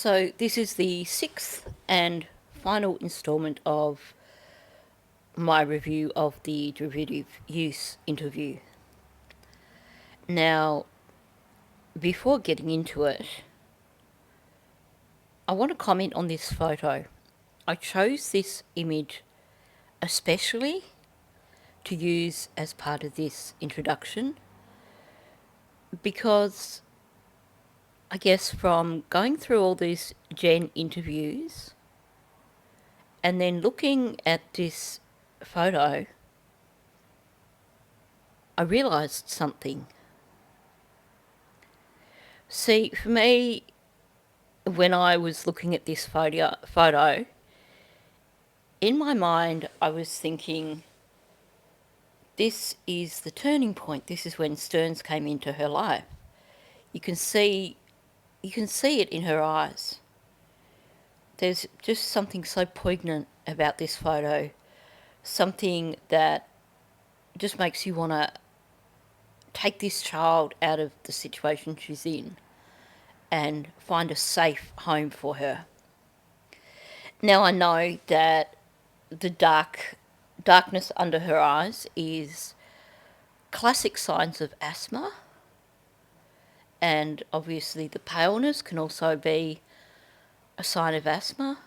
So this is the sixth and final instalment of my review of the derivative use interview. Now, before getting into it, I want to comment on this photo. I chose this image especially to use as part of this introduction because I guess from going through all these Jen interviews and then looking at this photo, I realised something. See, for me, when I was looking at this photo, in my mind I was thinking, this is the turning point. This is when Stearns came into her life. You can see it in her eyes. There's just something so poignant about this photo, something that just makes you want to take this child out of the situation she's in and find a safe home for her. Now I know that the darkness under her eyes is classic signs of asthma, and obviously the paleness can also be a sign of asthma.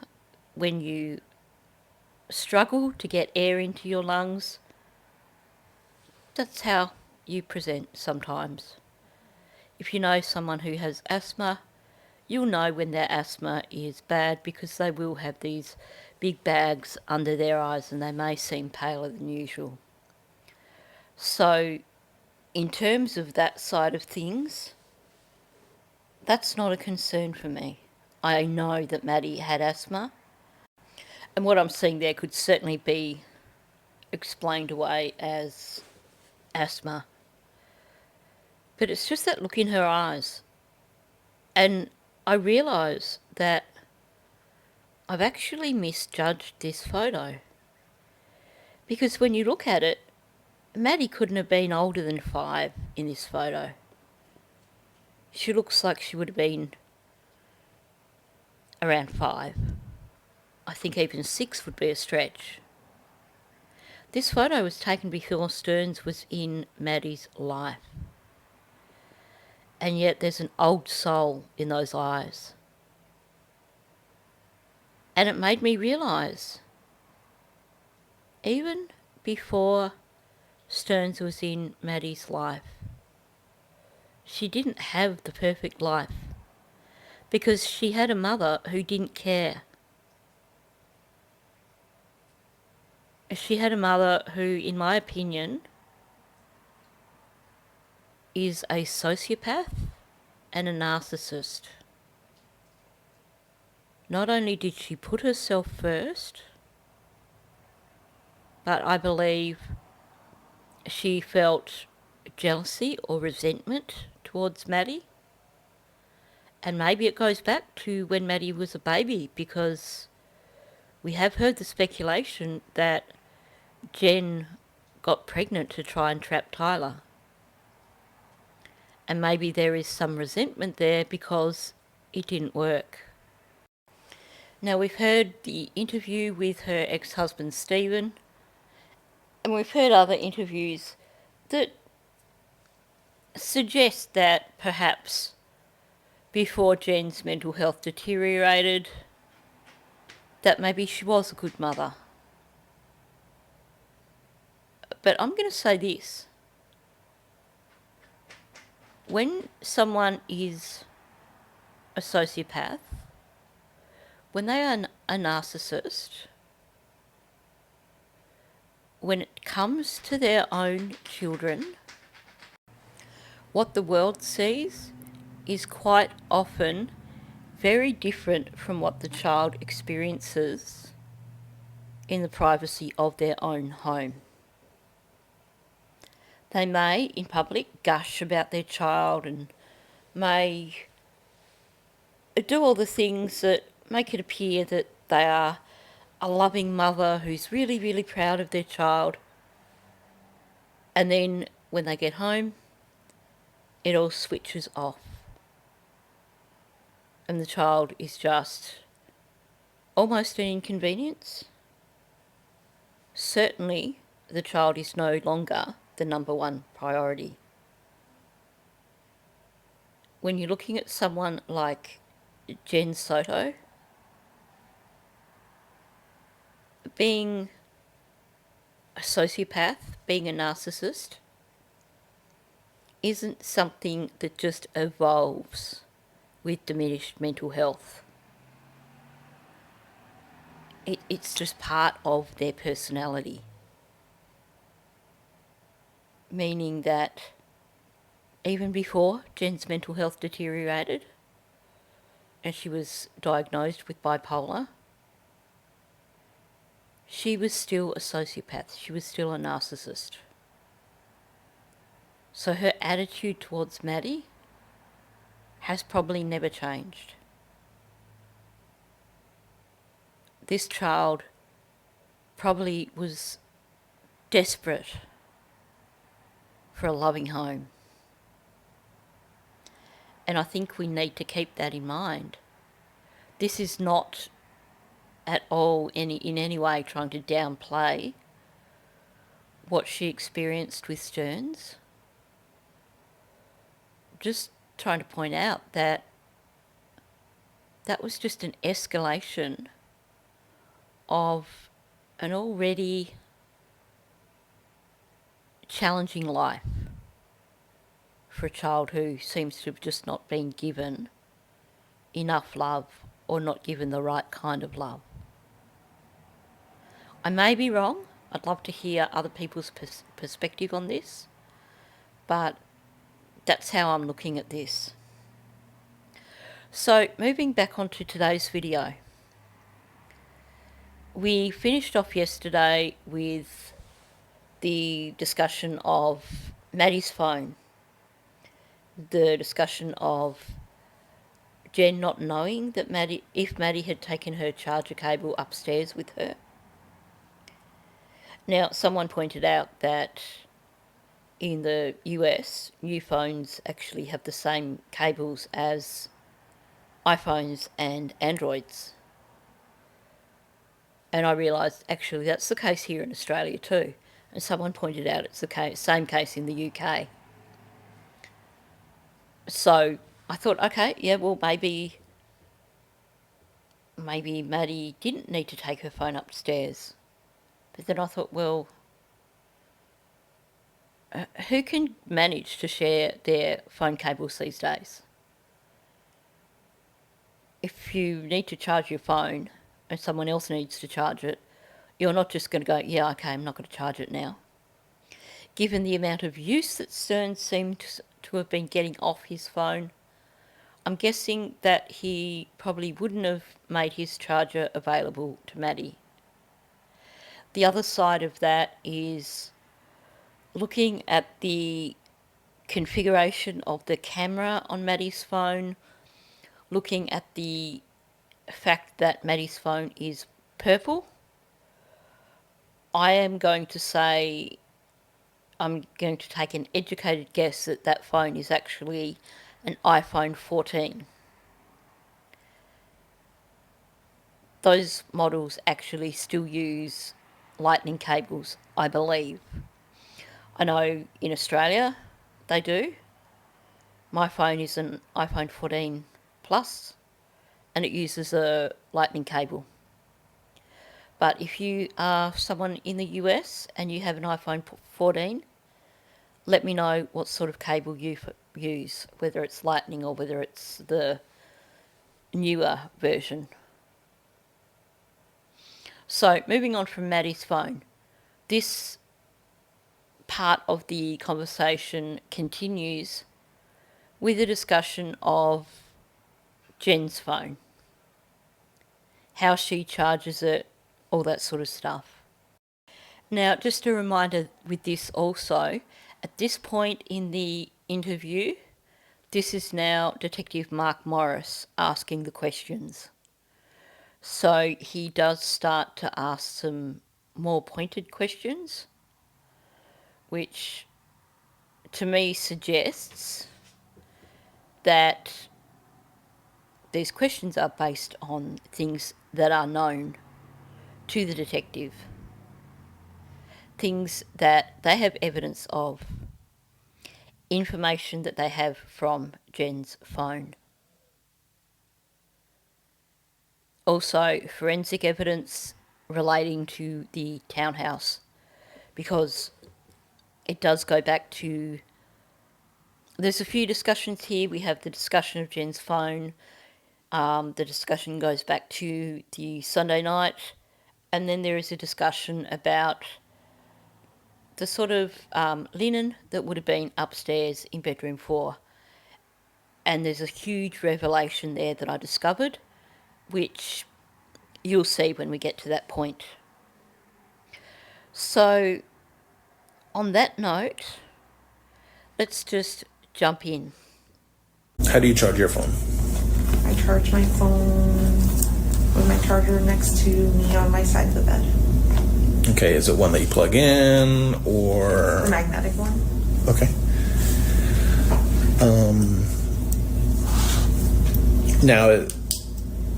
When you struggle to get air into your lungs, that's how you present sometimes. If you know someone who has asthma, you'll know when their asthma is bad because they will have these big bags under their eyes and they may seem paler than usual. So in terms of that side of things, that's not a concern for me. I know that Maddie had asthma, and what I'm seeing there could certainly be explained away as asthma. But it's just that look in her eyes. And I realise that I've actually misjudged this photo. Because when you look at it, Maddie couldn't have been older than 5 in this photo. She looks like she would have been around 5. I think even 6 would be a stretch. This photo was taken before Stearns was in Maddie's life. And yet there's an old soul in those eyes. And it made me realise, even before Stearns was in Maddie's life, she didn't have the perfect life because she had a mother who didn't care. She had a mother who, in my opinion, is a sociopath and a narcissist. Not only did she put herself first, but I believe she felt jealousy or resentment towards Maddie. And maybe it goes back to when Maddie was a baby, because we have heard the speculation that Jen got pregnant to try and trap Tyler. And maybe there is some resentment there because it didn't work. Now, we've heard the interview with her ex-husband Stephen, and we've heard other interviews that suggest that perhaps before Jen's mental health deteriorated, that maybe she was a good mother. But I'm going to say this. When someone is a sociopath, when they are a narcissist, when it comes to their own children, what the world sees is quite often very different from what the child experiences in the privacy of their own home. They may, in public, gush about their child and may do all the things that make it appear that they are a loving mother who's really, really proud of their child. And then when they get home, it all switches off. and the child is just almost an inconvenience. Certainly, the child is no longer the number one priority. When you're looking at someone like Jen Soto, being a sociopath, being a narcissist, isn't something that just evolves with diminished mental health. It's just part of their personality. Meaning that even before Jen's mental health deteriorated and she was diagnosed with bipolar, she was still a sociopath. She was still a narcissist. So her attitude towards Maddie has probably never changed. This child probably was desperate for a loving home. And I think we need to keep that in mind. This is not at all in any way trying to downplay what she experienced with Stearns. Just trying to point out that that was just an escalation of an already challenging life for a child who seems to have just not been given enough love or not given the right kind of love. I may be wrong. I'd love to hear other people's perspective on this, but that's how I'm looking at this. So moving back onto today's video. We finished off yesterday with the discussion of Maddie's phone, the discussion of Jen not knowing that if Maddie had taken her charger cable upstairs with her. Now, someone pointed out that in the US, new phones actually have the same cables as iPhones and Androids. And I realised actually that's the case here in Australia too. And someone pointed out it's the same case in the UK. So I thought, okay, yeah, well, maybe Maddie didn't need to take her phone upstairs. But then I thought, well, who can manage to share their phone cables these days? If you need to charge your phone and someone else needs to charge it, you're not just going to go, yeah, okay, I'm not going to charge it now. Given the amount of use that Stearns seemed to have been getting off his phone, I'm guessing that he probably wouldn't have made his charger available to Maddie. The other side of that is looking at the configuration of the camera on Maddie's phone, looking at the fact that Maddie's phone is purple. I am going to say, I'm going to take an educated guess that that phone is actually an iPhone 14. Those models actually still use lightning cables, I believe. I know in Australia they do. My phone is an iPhone 14 Plus and it uses a lightning cable. But if you are someone in the US and you have an iPhone 14, let me know what sort of cable you use, whether it's lightning or whether it's the newer version. So moving on from Maddie's phone, this part of the conversation continues with a discussion of Jen's phone, how she charges it, all that sort of stuff. Now, just a reminder with this also, at this point in the interview, this is now Detective Mark Morris asking the questions. So he does start to ask some more pointed questions, which to me suggests that these questions are based on things that are known to the detective, things that they have evidence of, information that they have from Jen's phone. Also, forensic evidence relating to the townhouse, because it does go back to... There's a few discussions here. We have the discussion of Jen's phone. The discussion goes back to the Sunday night. And then there is a discussion about the sort of linen that would have been upstairs in bedroom 4. And there's a huge revelation there that I discovered, which you'll see when we get to that point. So, on that note, let's just jump in. How do you charge your phone? I charge my phone with my charger next to me on my side of the bed. Okay, is it one that you plug in or... The magnetic one. Okay. Now,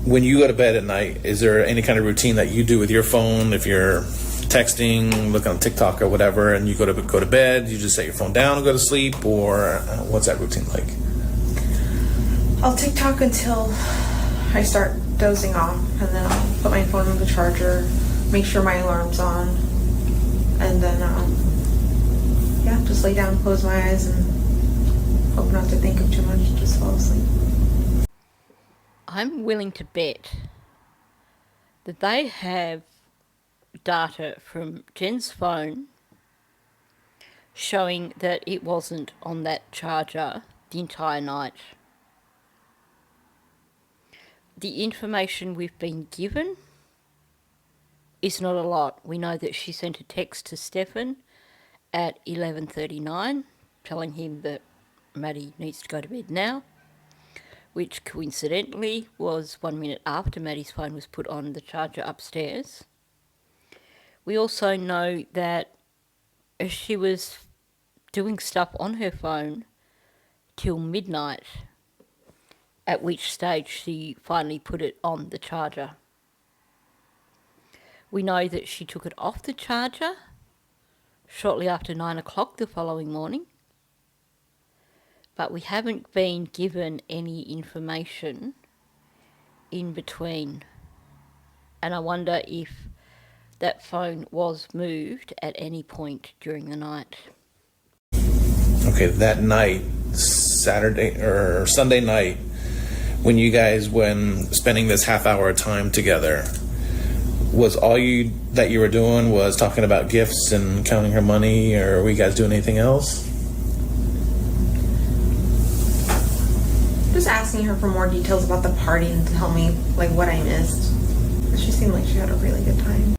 when you go to bed at night, is there any kind of routine that you do with your phone? If you're texting, looking on TikTok or whatever, and you go to bed, you just set your phone down and go to sleep, or what's that routine like? I'll TikTok until I start dozing off, and then I'll put my phone on the charger, make sure my alarm's on, and then just lay down, close my eyes, and hope not to think of too much, just fall asleep. I'm willing to bet that they have data from Jen's phone showing that it wasn't on that charger the entire night. The information we've been given is not a lot. We know that she sent a text to Stefan at 11:39 telling him that Maddie needs to go to bed now, which coincidentally was 1 minute after Maddie's phone was put on the charger upstairs. We also know that she was doing stuff on her phone till midnight, at which stage she finally put it on the charger. We know that she took it off the charger shortly after 9 o'clock the following morning, but we haven't been given any information in between. And I wonder if that phone was moved at any point during the night. Okay, that night, Saturday or Sunday night, when you guys spending this half hour of time together, was all that you were doing was talking about gifts and counting her money, or were you guys doing anything else? Just asking her for more details about the party and to tell me what I missed. She seemed like she had a really good time.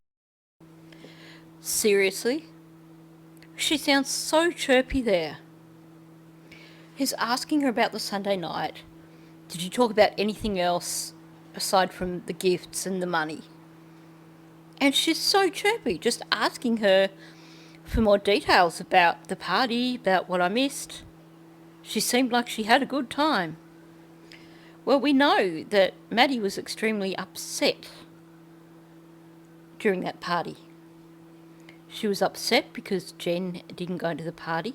Seriously? She sounds so chirpy there. He's asking her about the Sunday night. Did you talk about anything else aside from the gifts and the money? And she's so chirpy, just asking her for more details about the party, about what I missed. She seemed like she had a good time. Well, we know that Maddie was extremely upset during that party. She was upset because Jen didn't go to the party.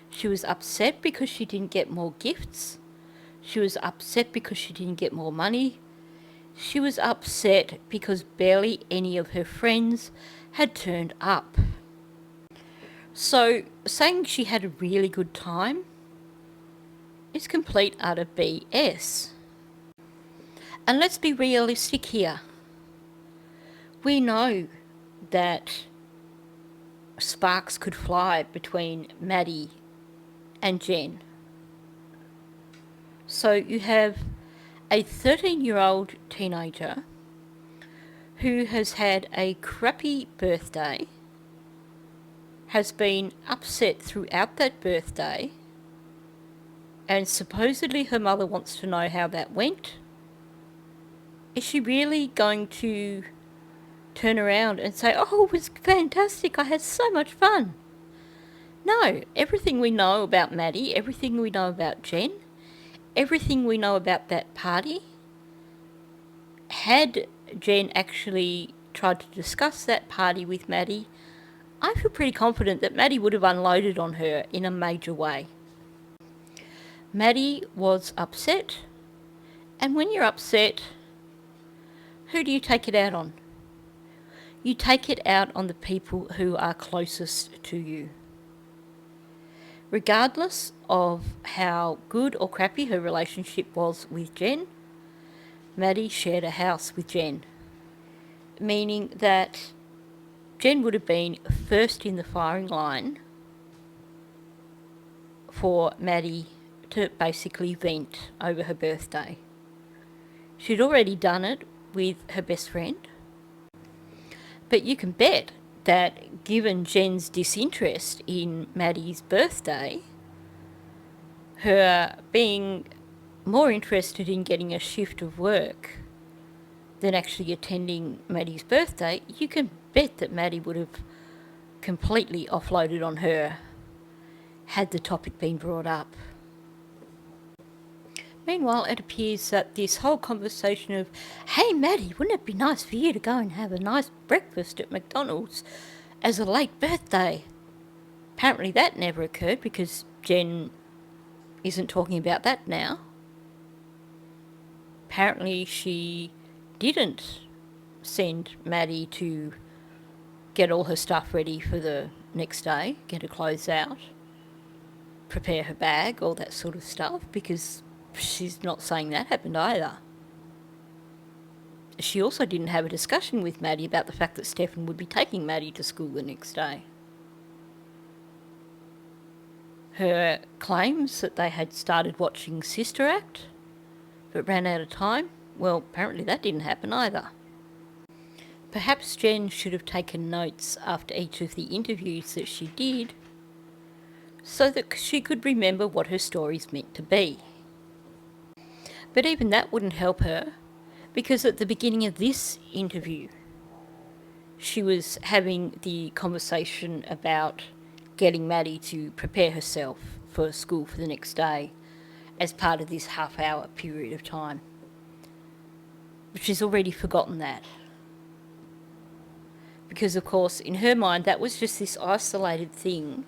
She was upset because she didn't get more gifts. She was upset because she didn't get more money. She was upset because barely any of her friends had turned up. So, saying she had a really good time is complete utter BS. And let's be realistic here. We know that sparks could fly between Maddie and Jen. So you have a 13-year-old teenager who has had a crappy birthday, has been upset throughout that birthday, and supposedly her mother wants to know how that went. Is she really going to turn around and say, oh, it was fantastic, I had so much fun? No, everything we know about Maddie, everything we know about Jen, everything we know about that party had Jen actually tried to discuss that party with Maddie, I feel pretty confident that Maddie would have unloaded on her in a major way. Maddie was upset, and when you're upset, who do you take it out on? You take it out on the people who are closest to you. Regardless of how good or crappy her relationship was with Jen, Maddie shared a house with Jen, meaning that Jen would have been first in the firing line for Maddie to basically vent over her birthday. She'd already done it with her best friend, but you can bet that given Jen's disinterest in Maddie's birthday, her being more interested in getting a shift of work than actually attending Maddie's birthday, you can bet that Maddie would have completely offloaded on her had the topic been brought up. Meanwhile, it appears that this whole conversation of, hey Maddie, wouldn't it be nice for you to go and have a nice breakfast at McDonald's as a late birthday? Apparently that never occurred because Jen isn't talking about that now. Apparently she didn't send Maddie to get all her stuff ready for the next day, get her clothes out, prepare her bag, all that sort of stuff, because she's not saying that happened either. She also didn't have a discussion with Maddie about the fact that Stefan would be taking Maddie to school the next day. Her claims that they had started watching Sister Act but ran out of time, well, apparently that didn't happen either. Perhaps Jen should have taken notes after each of the interviews that she did so that she could remember what her stories meant to be. But even that wouldn't help her, because at the beginning of this interview, she was having the conversation about getting Maddie to prepare herself for school for the next day as part of this half-hour period of time. But she's already forgotten that. Because, of course, in her mind, that was just this isolated thing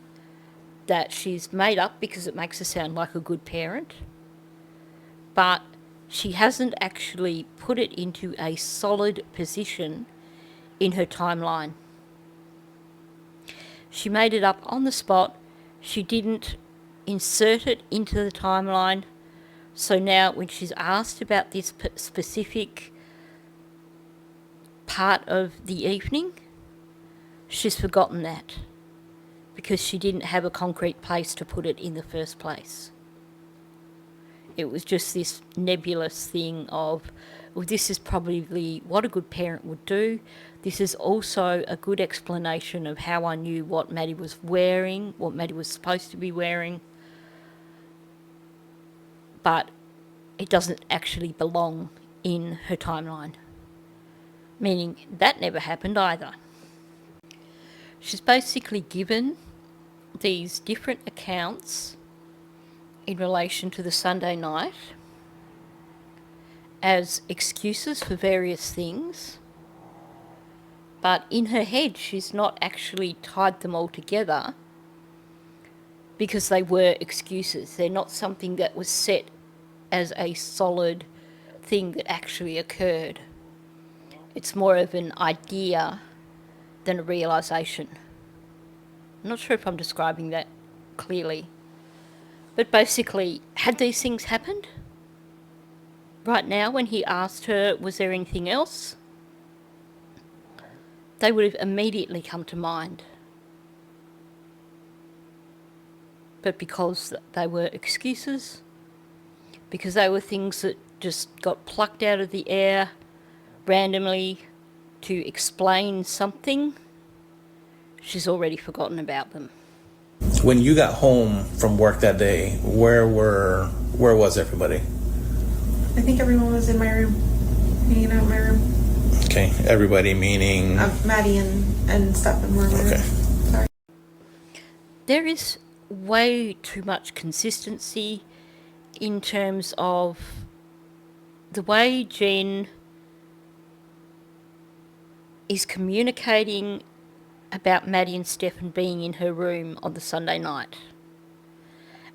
that she's made up because it makes her sound like a good parent. But she hasn't actually put it into a solid position in her timeline. She made it up on the spot. She didn't insert it into the timeline. So now when she's asked about this specific part of the evening, she's forgotten that because she didn't have a concrete place to put it in the first place. It was just this nebulous thing of, well, this is probably what a good parent would do. This is also a good explanation of how I knew what Maddie was wearing, what Maddie was supposed to be wearing. But it doesn't actually belong in her timeline. Meaning that never happened either. She's basically given these different accounts in relation to the Sunday night as excuses for various things, but in her head she's not actually tied them all together because they were excuses. They're not something that was set as a solid thing that actually occurred. It's more of an idea than a realisation. I'm not sure if I'm describing that clearly. But basically, had these things happened? Right now, when he asked her, was there anything else? They would have immediately come to mind. But because they were excuses, because they were things that just got plucked out of the air randomly to explain something, she's already forgotten about them. When you got home from work that day, where was everybody? I think everyone was in my room, hanging out in my room. Okay, everybody meaning Maddie and Stefan were in my room. Okay. Sorry. There is way too much consistency in terms of the way Jen is communicating about Maddie and Stefan being in her room on the Sunday night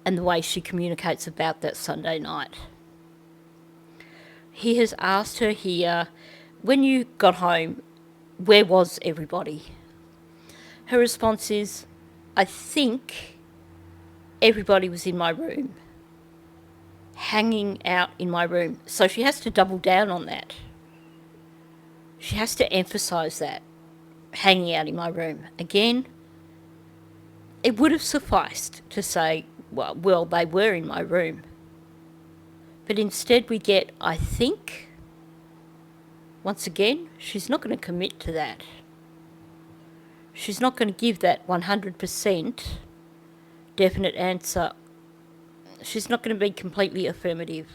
and the way she communicates about that Sunday night. He has asked her here, when you got home, where was everybody? Her response is, I think everybody was in my room, hanging out in my room. So she has to double down on that. She has to emphasise that, hanging out in my room. Again, it would have sufficed to say, well, they were in my room. But instead we get, I think. Once again, she's not going to commit to that. She's not going to give that 100% definite answer. She's not going to be completely affirmative.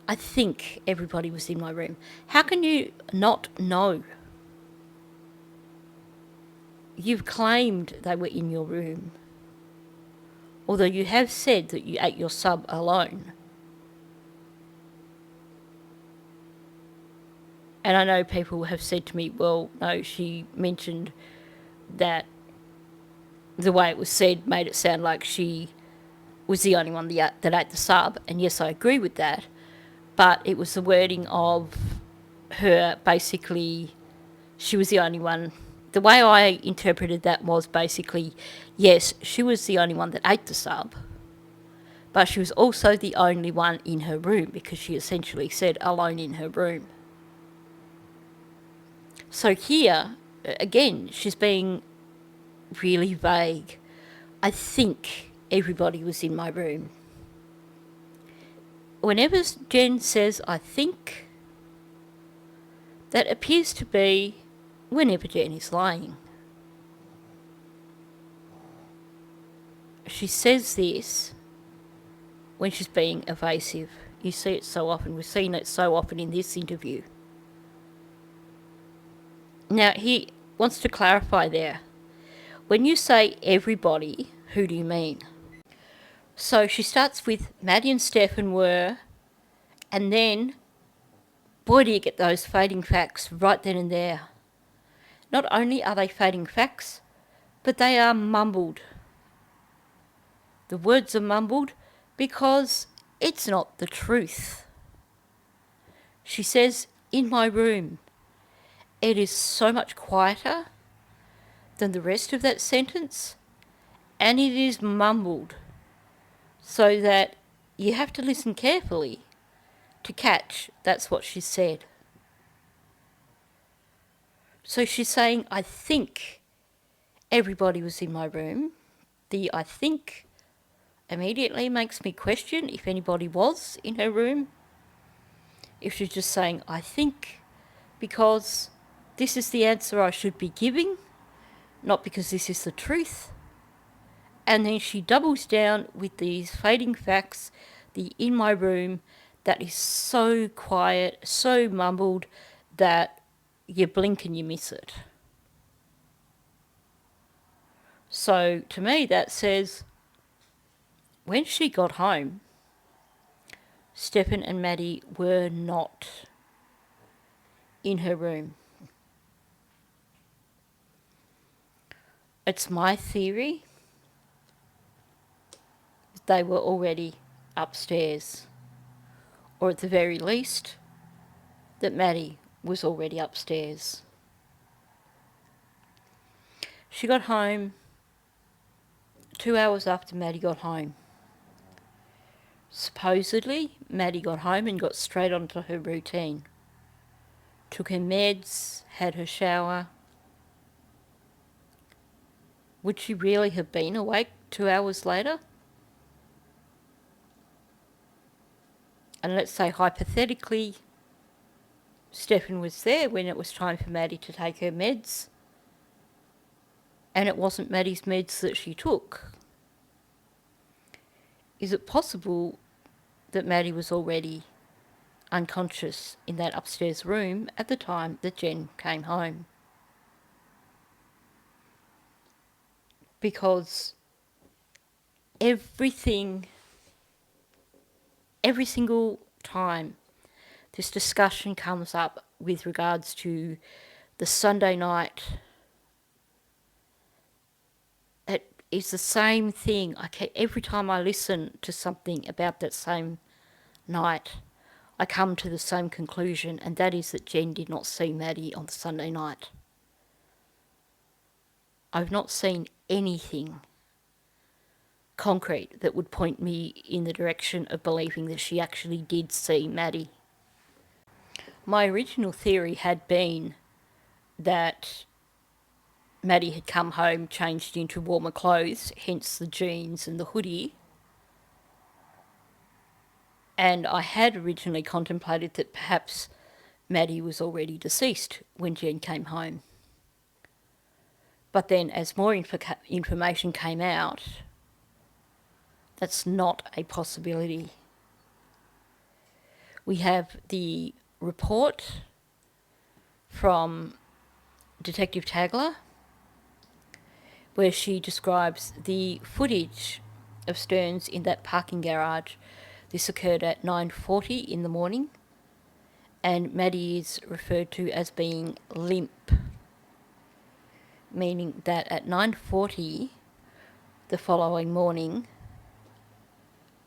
I think everybody was in my room. How can you not know? You've claimed they were in your room, although you have said that you ate your sub alone. And I know people have said to me, well, no, she mentioned that the way it was said made it sound like she was the only one that ate the sub. And yes, I agree with that. But it was the wording of her basically, she was the only one. The way I interpreted that was basically, yes, she was the only one that ate the sub, but she was also the only one in her room, because she essentially said alone in her room. So here, again, she's being really vague. I think everybody was in my room. Whenever Jen says, I think, that appears to be whenever Jen is lying. She says this when she's being evasive. You see it so often. We've seen it so often in this interview. Now, he wants to clarify there. When you say everybody, who do you mean? So she starts with Maddie and Stefan were, and then, boy, do you get those fading facts right then and there. Not only are they fading facts, but they are mumbled. The words are mumbled because it's not the truth. She says, in my room. It is so much quieter than the rest of that sentence, and it is mumbled, so that you have to listen carefully to catch that's what she said. So she's saying, I think everybody was in my room. The I think immediately makes me question if anybody was in her room. If she's just saying, I think, because this is the answer I should be giving, not because this is the truth. And then she doubles down with these fading facts, the in my room, that is so quiet, so mumbled, that you blink and you miss it. So to me that says, when she got home, Stefan and Maddie were not in her room. It's my theory that they were already upstairs, or at the very least, that Maddie was already upstairs. She got home 2 hours after Maddie got home. Supposedly, Maddie got home and got straight onto her routine. Took her meds, had her shower. Would she really have been awake 2 hours later? And let's say hypothetically, Stefan was there when it was time for Maddie to take her meds, and it wasn't Maddie's meds that she took. Is it possible that Maddie was already unconscious in that upstairs room at the time that Jen came home? Because every single time this discussion comes up with regards to the Sunday night, it is the same thing. Every time I listen to something about that same night, I come to the same conclusion, and that is that Jen did not see Maddie on the Sunday night. I've not seen anything concrete that would point me in the direction of believing that she actually did see Maddie. My original theory had been that Maddie had come home, changed into warmer clothes, hence the jeans and the hoodie. And I had originally contemplated that perhaps Maddie was already deceased when Jen came home. But then as more information came out, that's not a possibility. We have the report from Detective Tagler, where she describes the footage of Stearns in that parking garage. This occurred at 9:40 in the morning, and Maddie is referred to as being limp, meaning that at 9:40 the following morning,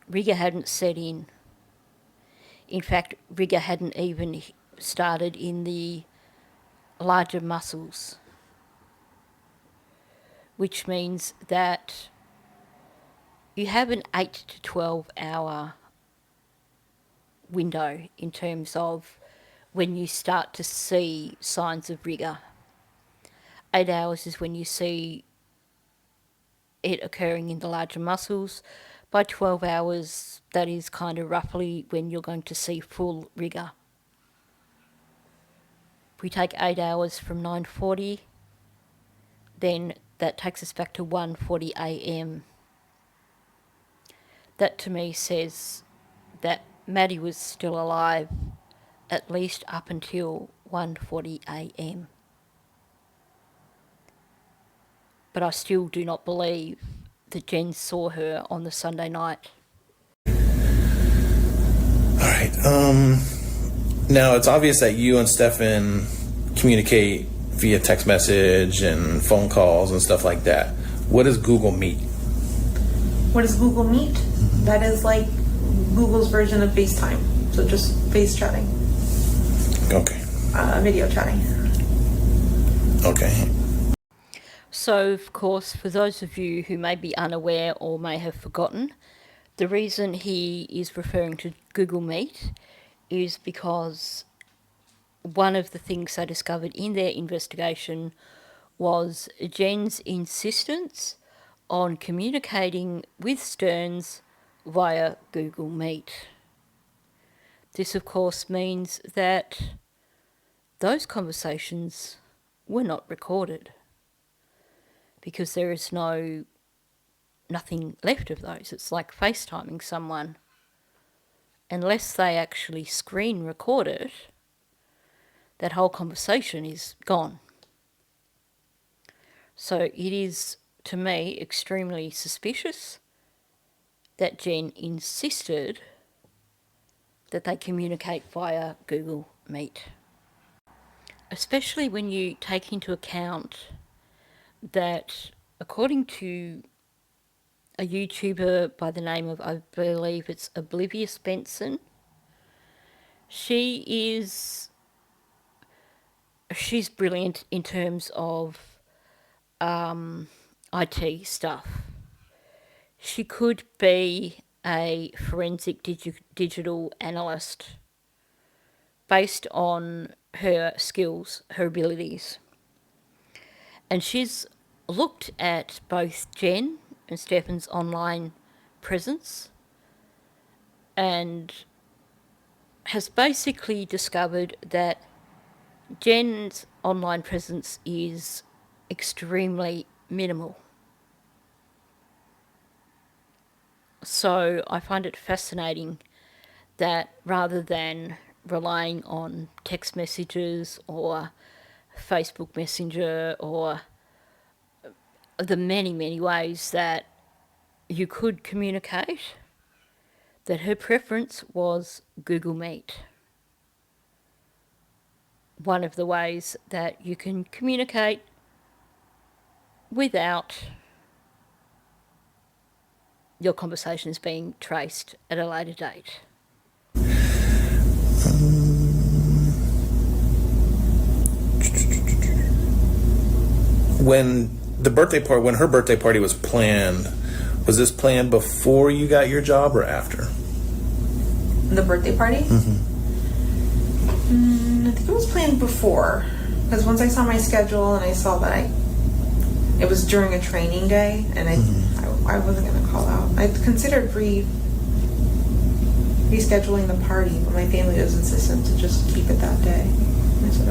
rigour hadn't set in. In fact, rigour hadn't even started in the larger muscles, which means that you have an 8 to 12 hour window in terms of when you start to see signs of rigour. 8 hours is when you see it occurring in the larger muscles. By 12 hours, that is kind of roughly when you're going to see full rigour. If we take 8 hours from 9:40, then that takes us back to 1:40 a.m. That to me says that Maddie was still alive at least up until 1:40 a.m. But I still do not believe that Jen saw her on the Sunday night. All right. Now it's obvious that you and Stefan communicate via text message and phone calls and stuff like that. What is Google Meet? What is Google Meet? That is like Google's version of FaceTime. So just face chatting. Okay. Video chatting. Okay. So, of course, for those of you who may be unaware or may have forgotten, the reason he is referring to Google Meet is because one of the things they discovered in their investigation was Jen's insistence on communicating with Stearns via Google Meet. This, of course, means that those conversations were not recorded because there is nothing left of those. It's like FaceTiming someone. Unless they actually screen record it, that whole conversation is gone. So it is, to me, extremely suspicious that Jen insisted that they communicate via Google Meet. Especially when you take into account that, according to a YouTuber by the name of, I believe it's Oblivious Benson, she's brilliant in terms of IT stuff. She could be a forensic digital analyst based on her skills, her abilities. And she's looked at both Jen and Stefan's online presence and has basically discovered that Jen's online presence is extremely minimal. So I find it fascinating that rather than relying on text messages or Facebook Messenger or the many, many ways that you could communicate, that her preference was Google Meet. one of the ways that you can communicate without your conversations being traced at a later date. When her birthday party was planned, was this planned before you got your job or after? The birthday party? Mm-hmm. I think it was planned before, because once I saw my schedule and I saw that it was during a training day, and I wasn't going to call out. I considered rescheduling the party, but my family was insistent to just keep it that day. And I said,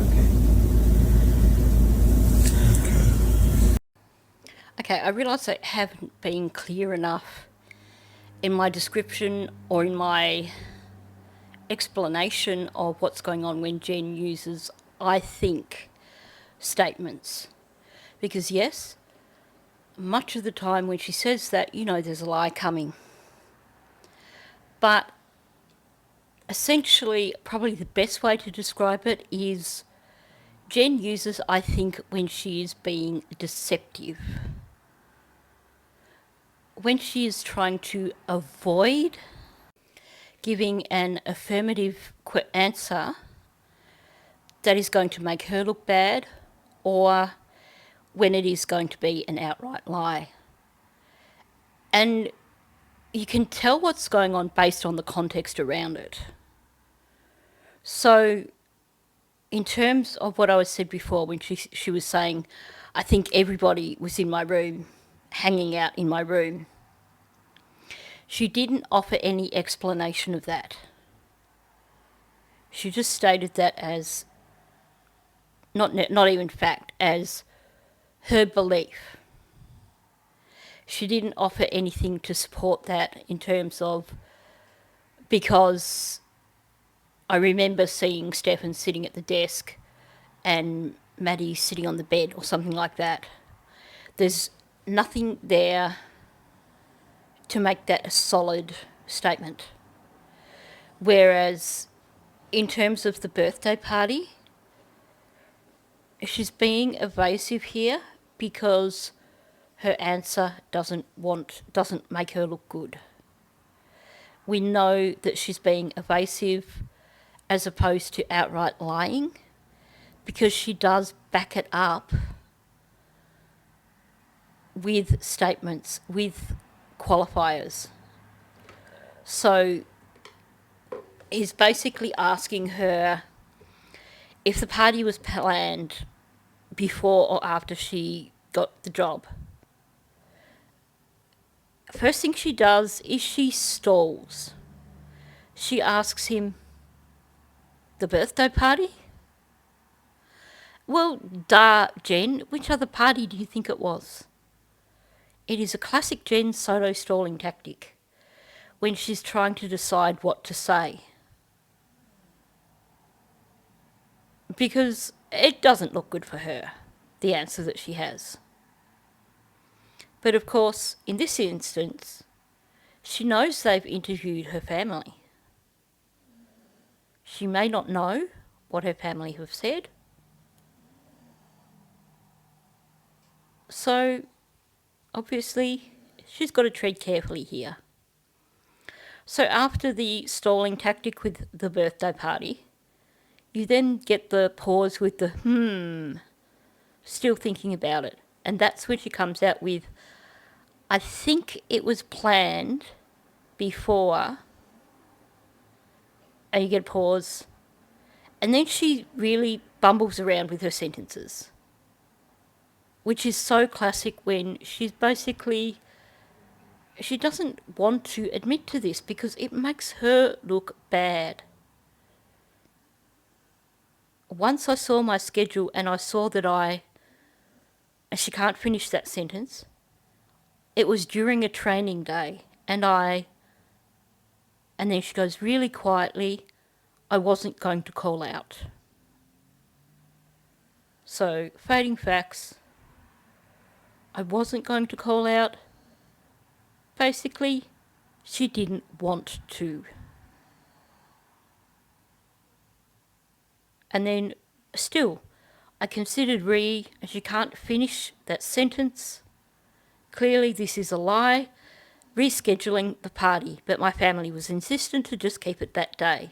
Okay, I realise I haven't been clear enough in my description or in my explanation of what's going on when Jen uses "I think" statements. Because yes, much of the time when she says that, you know there's a lie coming. But essentially, probably the best way to describe it is Jen uses "I think" when she is being deceptive. When she is trying to avoid giving an affirmative answer that is going to make her look bad, or when it is going to be an outright lie. And you can tell what's going on based on the context around it. So, in terms of what I was said before, when she was saying, I think everybody was in my room, hanging out in my room, she didn't offer any explanation of that. She just stated that as, not even fact, as her belief. She didn't offer anything to support that in terms of, because I remember seeing Stefan sitting at the desk and Maddie sitting on the bed or something like that. There's nothing there to make that a solid statement. Whereas in terms of the birthday party, she's being evasive here because her answer doesn't make her look good. We know that she's being evasive as opposed to outright lying, because she does back it up with statements, with qualifiers. So he's basically asking her if the party was planned before or after she got the job. First thing she does is she stalls. She asks him, the birthday party? Well, duh, Jen, which other party do you think it was? It is a classic Jen Soto stalling tactic when she's trying to decide what to say. Because it doesn't look good for her, the answer that she has. But of course, in this instance, she knows they've interviewed her family. She may not know what her family have said. So, obviously, she's got to tread carefully here. So after the stalling tactic with the birthday party, you then get the pause with the still thinking about it. And that's when she comes out with, I think it was planned before, and you get a pause. And then she really bumbles around with her sentences, which is so classic when she's basically, she doesn't want to admit to this because it makes her look bad. Once I saw my schedule and I saw that and she can't finish that sentence, it was during a training day, and then she goes really quietly, I wasn't going to call out. So, fading facts, I wasn't going to call out. Basically, she didn't want to. And then Still, I considered and she can't finish that sentence. Clearly this is a lie. Rescheduling the party, but my family was insistent to just keep it that day.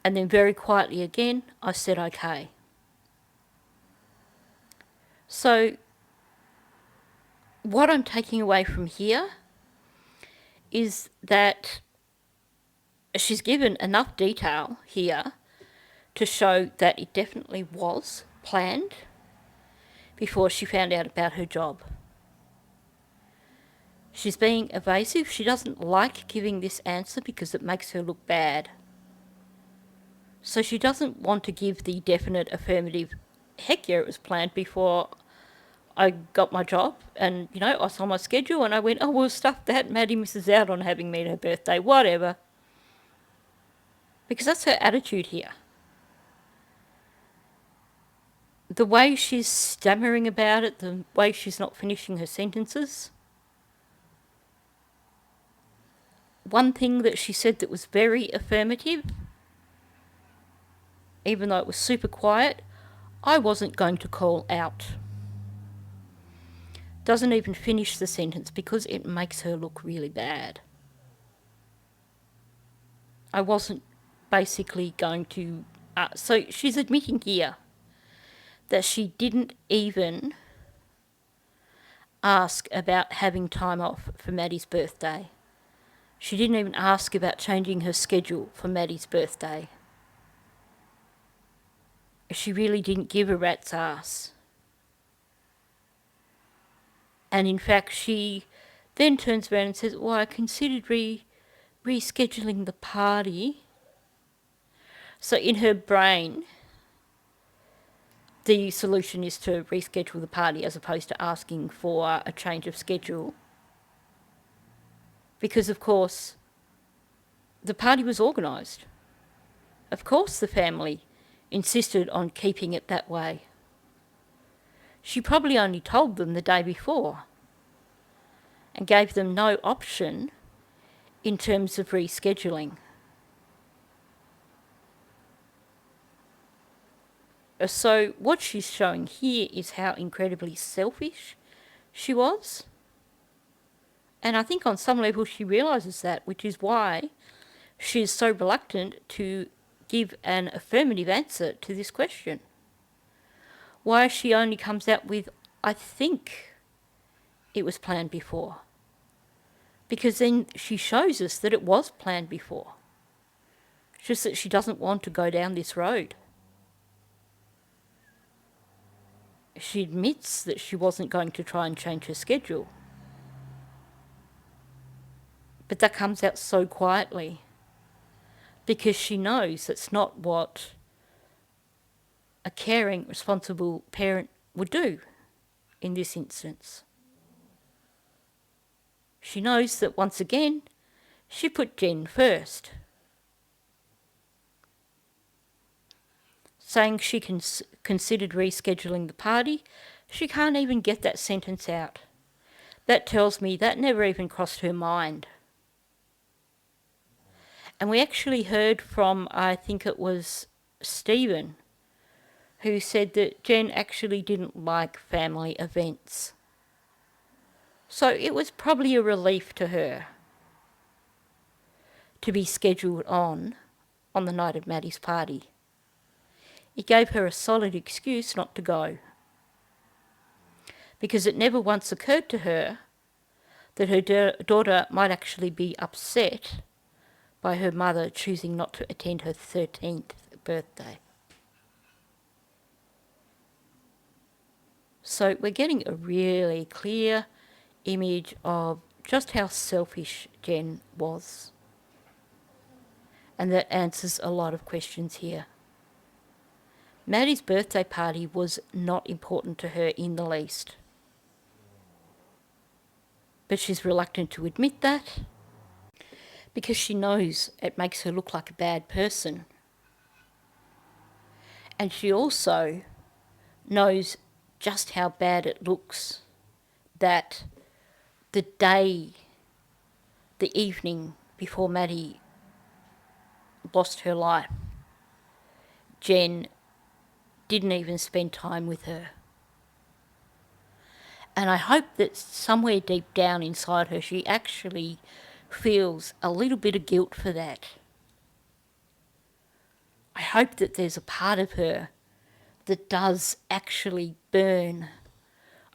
And then very quietly again, I said okay. So what I'm taking away from here is that she's given enough detail here to show that it definitely was planned before she found out about her job. She's being evasive. She doesn't like giving this answer because it makes her look bad. So she doesn't want to give the definite affirmative, heck yeah, it was planned before I got my job. And, I saw my schedule and I went, oh, well, stuff that. Maddie misses out on having me at her birthday, whatever. Because that's her attitude here. The way she's stammering about it, the way she's not finishing her sentences. One thing that she said that was very affirmative, even though it was super quiet, I wasn't going to call out. Doesn't even finish the sentence because it makes her look really bad. I wasn't basically going to... so she's admitting here that she didn't even ask about having time off for Maddie's birthday. She didn't even ask about changing her schedule for Maddie's birthday. She really didn't give a rat's ass. And in fact, she then turns around and says, well, I considered rescheduling the party. So in her brain, the solution is to reschedule the party as opposed to asking for a change of schedule. Because, of course, the party was organised. Of course the family insisted on keeping it that way. She probably only told them the day before and gave them no option in terms of rescheduling. So what she's showing here is how incredibly selfish she was. And I think on some level she realises that, which is why she is so reluctant to give an affirmative answer to this question. Why she only comes out with, I think it was planned before. Because then she shows us that it was planned before. It's just that she doesn't want to go down this road. She admits that she wasn't going to try and change her schedule. But that comes out so quietly. Because she knows that's not what a caring, responsible parent would do in this instance. She knows that once again, she put Jen first. Saying she considered rescheduling the party, she can't even get that sentence out. That tells me that never even crossed her mind. And we actually heard from, I think it was Stephen, who said that Jen actually didn't like family events. So it was probably a relief to her to be scheduled on the night of Maddie's party. It gave her a solid excuse not to go. Because it never once occurred to her that her daughter might actually be upset by her mother choosing not to attend her 13th birthday. So we're getting a really clear image of just how selfish Jen was. And that answers a lot of questions here. Maddie's birthday party was not important to her in the least. But she's reluctant to admit that because she knows it makes her look like a bad person. And she also knows just how bad it looks that the evening before Maddie lost her life, Jen didn't even spend time with her. And I hope that somewhere deep down inside her, she actually feels a little bit of guilt for that. I hope that there's a part of her that does actually burn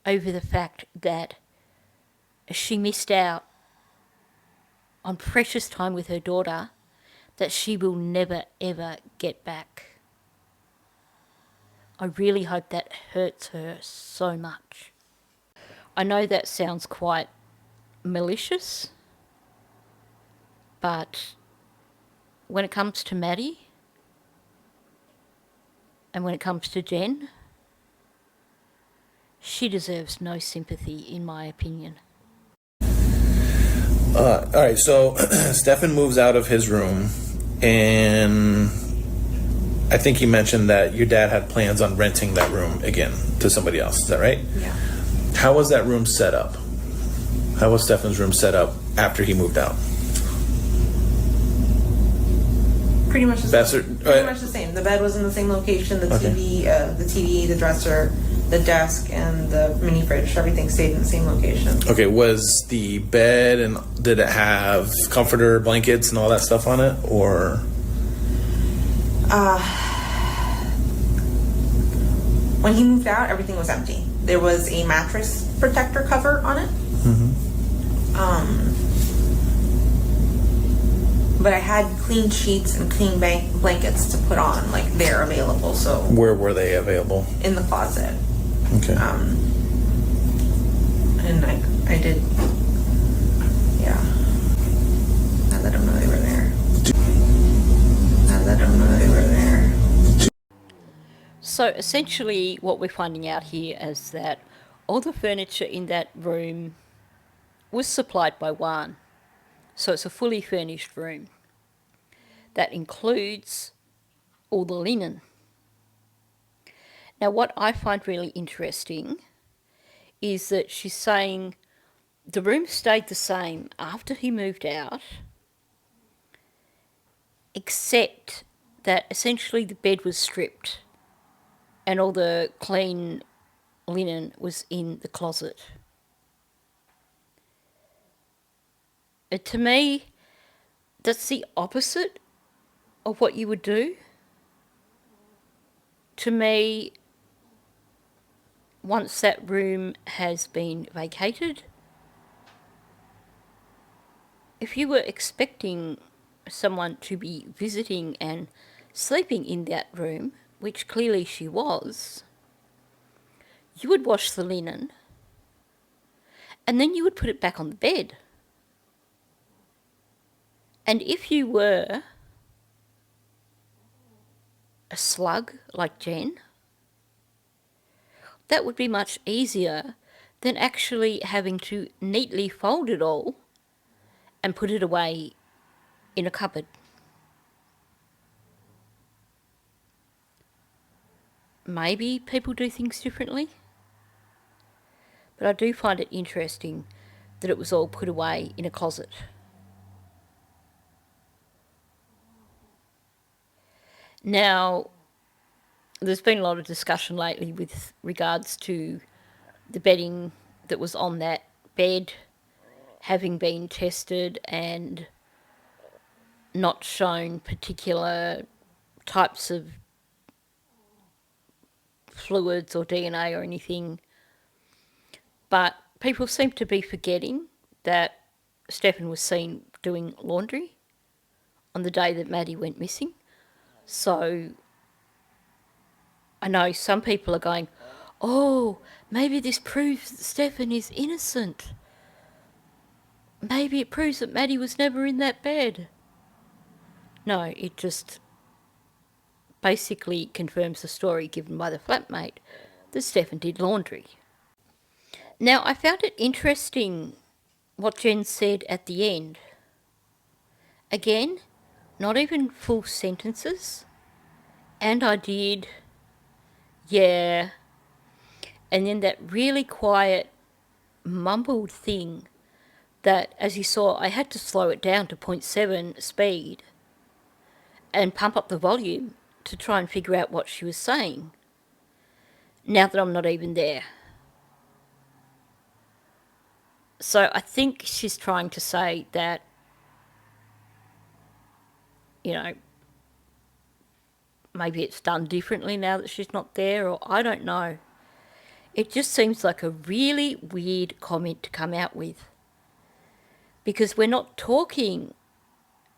over the fact that she missed out on precious time with her daughter that she will never ever get back. I really hope that hurts her so much. I know that sounds quite malicious, but when it comes to Maddie and when it comes to Jen, she deserves no sympathy, in my opinion. All right, so Stefan moves out of his room, and I think you mentioned that your dad had plans on renting that room again to somebody else. Is that right? Yeah. How was that room set up? How was Stefan's room set up after he moved out? Pretty much the Best same. or- Pretty much the same. The bed was in the same location. The TV, the dresser, the desk, and the mini fridge. Everything stayed in the same location. Okay, was the bed, and did it have comforter, blankets, and all that stuff on it, or? When he moved out, everything was empty. There was a mattress protector cover on it. But I had clean sheets and clean blankets to put on, like they're available. So Where were they available? in the closet, Okay. and I did, yeah. I let him know they were there. So essentially what we're finding out here is that all the furniture in that room was supplied by Juan. So it's a fully furnished room. That includes all the linen. Now what I find really interesting is that she's saying the room stayed the same after he moved out, except that essentially the bed was stripped and all the clean linen was in the closet. To me, that's the opposite of what you would do. To me, once that room has been vacated, if you were expecting someone to be visiting and sleeping in that room, which clearly she was, you would wash the linen and then you would put it back on the bed. And if you were a slug like Jen, that would be much easier than actually having to neatly fold it all and put it away in a cupboard. Maybe people do things differently, but I do find it interesting that it was all put away in a closet. Now, there's been a lot of discussion lately with regards to the bedding that was on that bed having been tested and not shown particular types of fluids or DNA or anything. But people seem to be forgetting that Stefan was seen doing laundry on the day that Maddie went missing. So I know some people are going, oh, maybe this proves that Stefan is innocent. Maybe it proves that Maddie was never in that bed. No, it just basically confirms the story given by the flatmate that Stefan did laundry. Now, I found it interesting what Jen said at the end. Again, not even full sentences. And I did, yeah. And then that really quiet, mumbled thing that, as you saw, I had to slow it down to 0.7 speed and pump up the volume to try and figure out what she was saying. now that I'm not even there. So I think she's trying to say that, you know, maybe it's done differently now that she's not there, or I don't know. It just seems like a really weird comment to come out with. Because we're not talking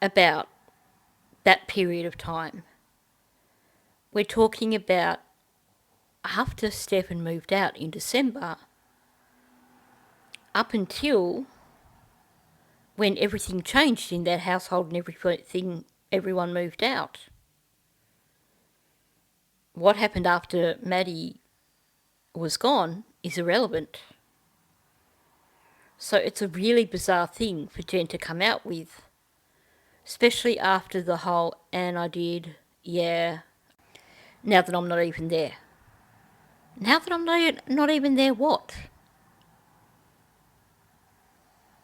about that period of time. We're talking about after Stefan moved out in December, up until when everything changed in that household and everyone moved out. What happened after Maddie was gone is irrelevant. So it's a really bizarre thing for Jen to come out with, especially after the whole, and I did, yeah, now that I'm not even there. Now that I'm not even there, what?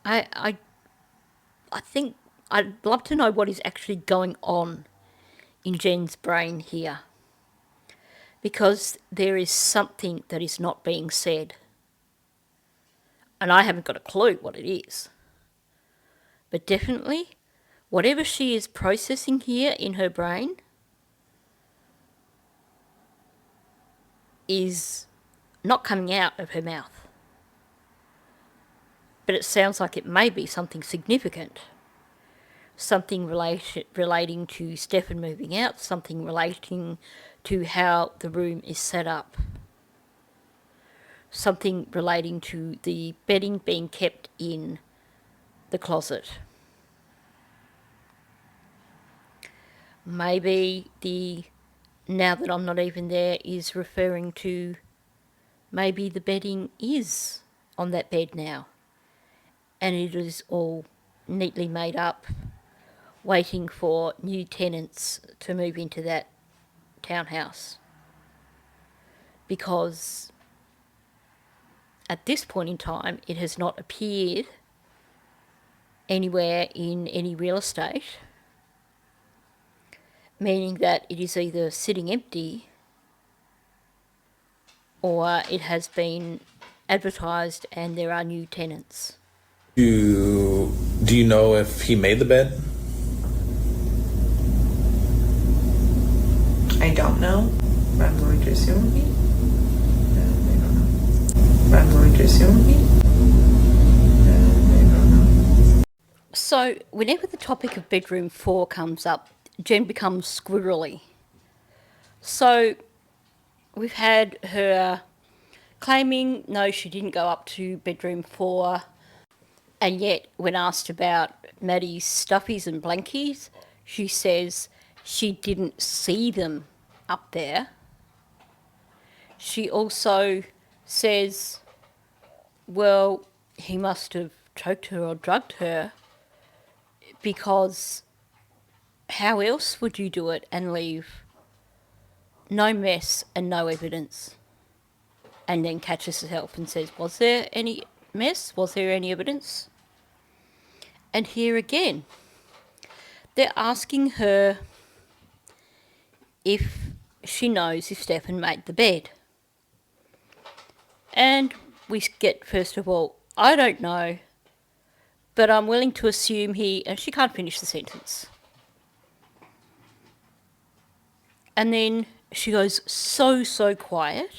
I think I'd love to know what is actually going on in Jen's brain here. Because there is something that is not being said. And I haven't got a clue what it is. But definitely, whatever she is processing here in her brain is not coming out of her mouth. But it sounds like it may be something significant. Something relating to Stefan moving out, something relating to how the room is set up. Something relating to the bedding being kept in the closet. Maybe the now that I'm not even there is referring to maybe the bedding is on that bed now and it is all neatly made up, waiting for new tenants to move into that townhouse. Because at this point in time, it has not appeared anywhere in any real estate, meaning that it is either sitting empty or it has been advertised and there are new tenants. Do you know if he made the bed? I don't know, but I'm going to assume he. I don't know. But I'm going to assume he. I don't know. So, whenever the topic of bedroom 4 comes up, Jen becomes squirrely. So, we've had her claiming no, she didn't go up to bedroom 4, and yet when asked about Maddie's stuffies and blankies, she says she didn't see them up there. She also says, well, he must have choked her or drugged her, because how else would you do it and leave no mess and no evidence? And then catches herself and says, was there any mess? Was there any evidence? And here again, they're asking her if she knows if Stefan made the bed. And we get, first of all, I don't know, but I'm willing to assume he... And she can't finish the sentence. And then she goes so quiet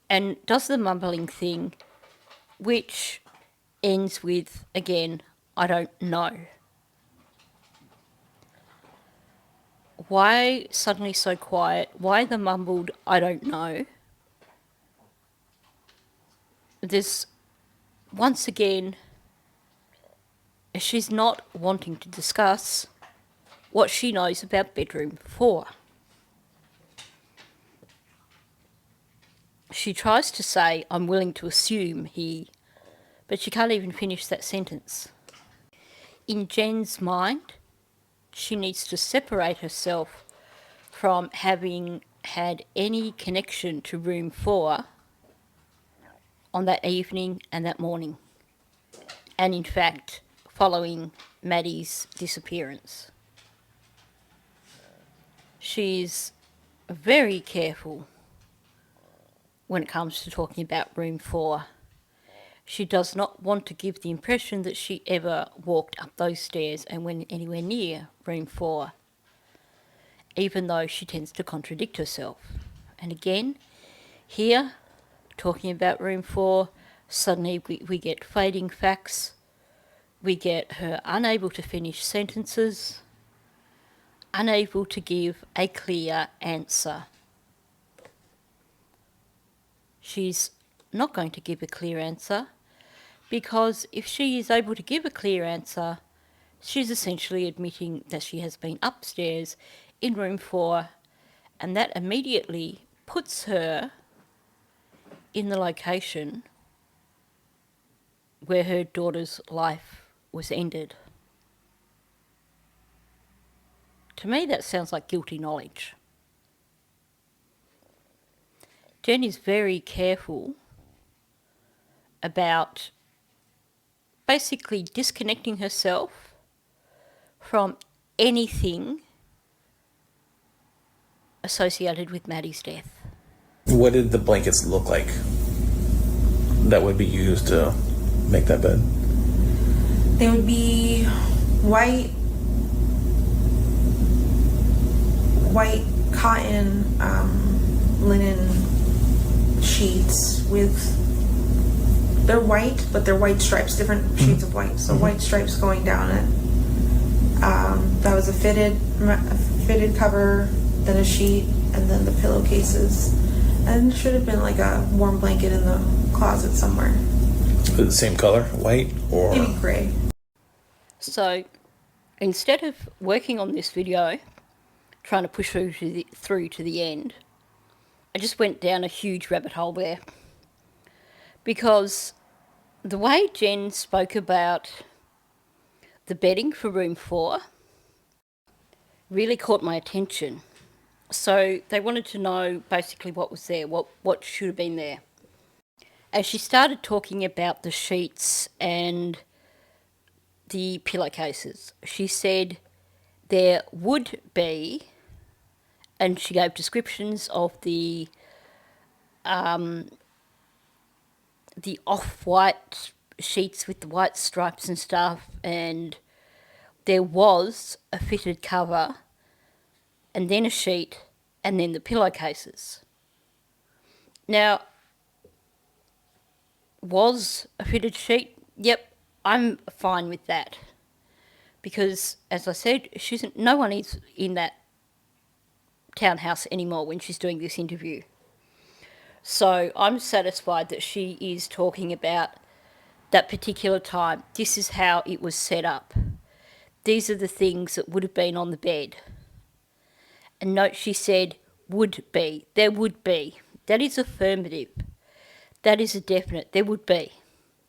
and does the mumbling thing, which ends with, again, I don't know. Why suddenly so quiet? Why the mumbled, I don't know? There's, once again, she's not wanting to discuss what she knows about bedroom 4. She tries to say, I'm willing to assume he, but she can't even finish that sentence. In Jen's mind, she needs to separate herself from having had any connection to room 4 on that evening and that morning. And in fact, following Maddie's disappearance. She's very careful when it comes to talking about room 4. She does not want to give the impression that she ever walked up those stairs and went anywhere near room 4, even though she tends to contradict herself. And again, here, talking about room 4, suddenly we get fading facts, we get her unable to finish sentences, unable to give a clear answer. She's not going to give a clear answer because if she is able to give a clear answer, she's essentially admitting that she has been upstairs in room 4, and that immediately puts her in the location where her daughter's life was ended. To me, that sounds like guilty knowledge. Jen is very careful about basically disconnecting herself from anything associated with Maddie's death. What did the blankets look like that would be used to make that bed? They would be white cotton linen sheets with, they're white, but they're white stripes, different shades of white. So white stripes going down it. That was a fitted cover, then a sheet, and then the pillowcases. And it should have been like a warm blanket in the closet somewhere. The same color, white or Maybe gray. So instead of working on this video, trying to push through to the end, I just went down a huge rabbit hole there. Because the way Jen spoke about the bedding for room 4 really caught my attention. So they wanted to know basically what was there, what should have been there. As she started talking about the sheets and the pillowcases, she said there would be, and she gave descriptions of the off-white sheets with the white stripes and stuff, and there was a fitted cover, and then a sheet, and then the pillowcases. Now, was a fitted sheet? Yep, I'm fine with that. Because, as I said, no one is in that townhouse anymore when she's doing this interview. So I'm satisfied that she is talking about that particular time. This is how it was set up. These are the things that would have been on the bed. And note she said would be. There would be. That is affirmative. That is a definite. There would be.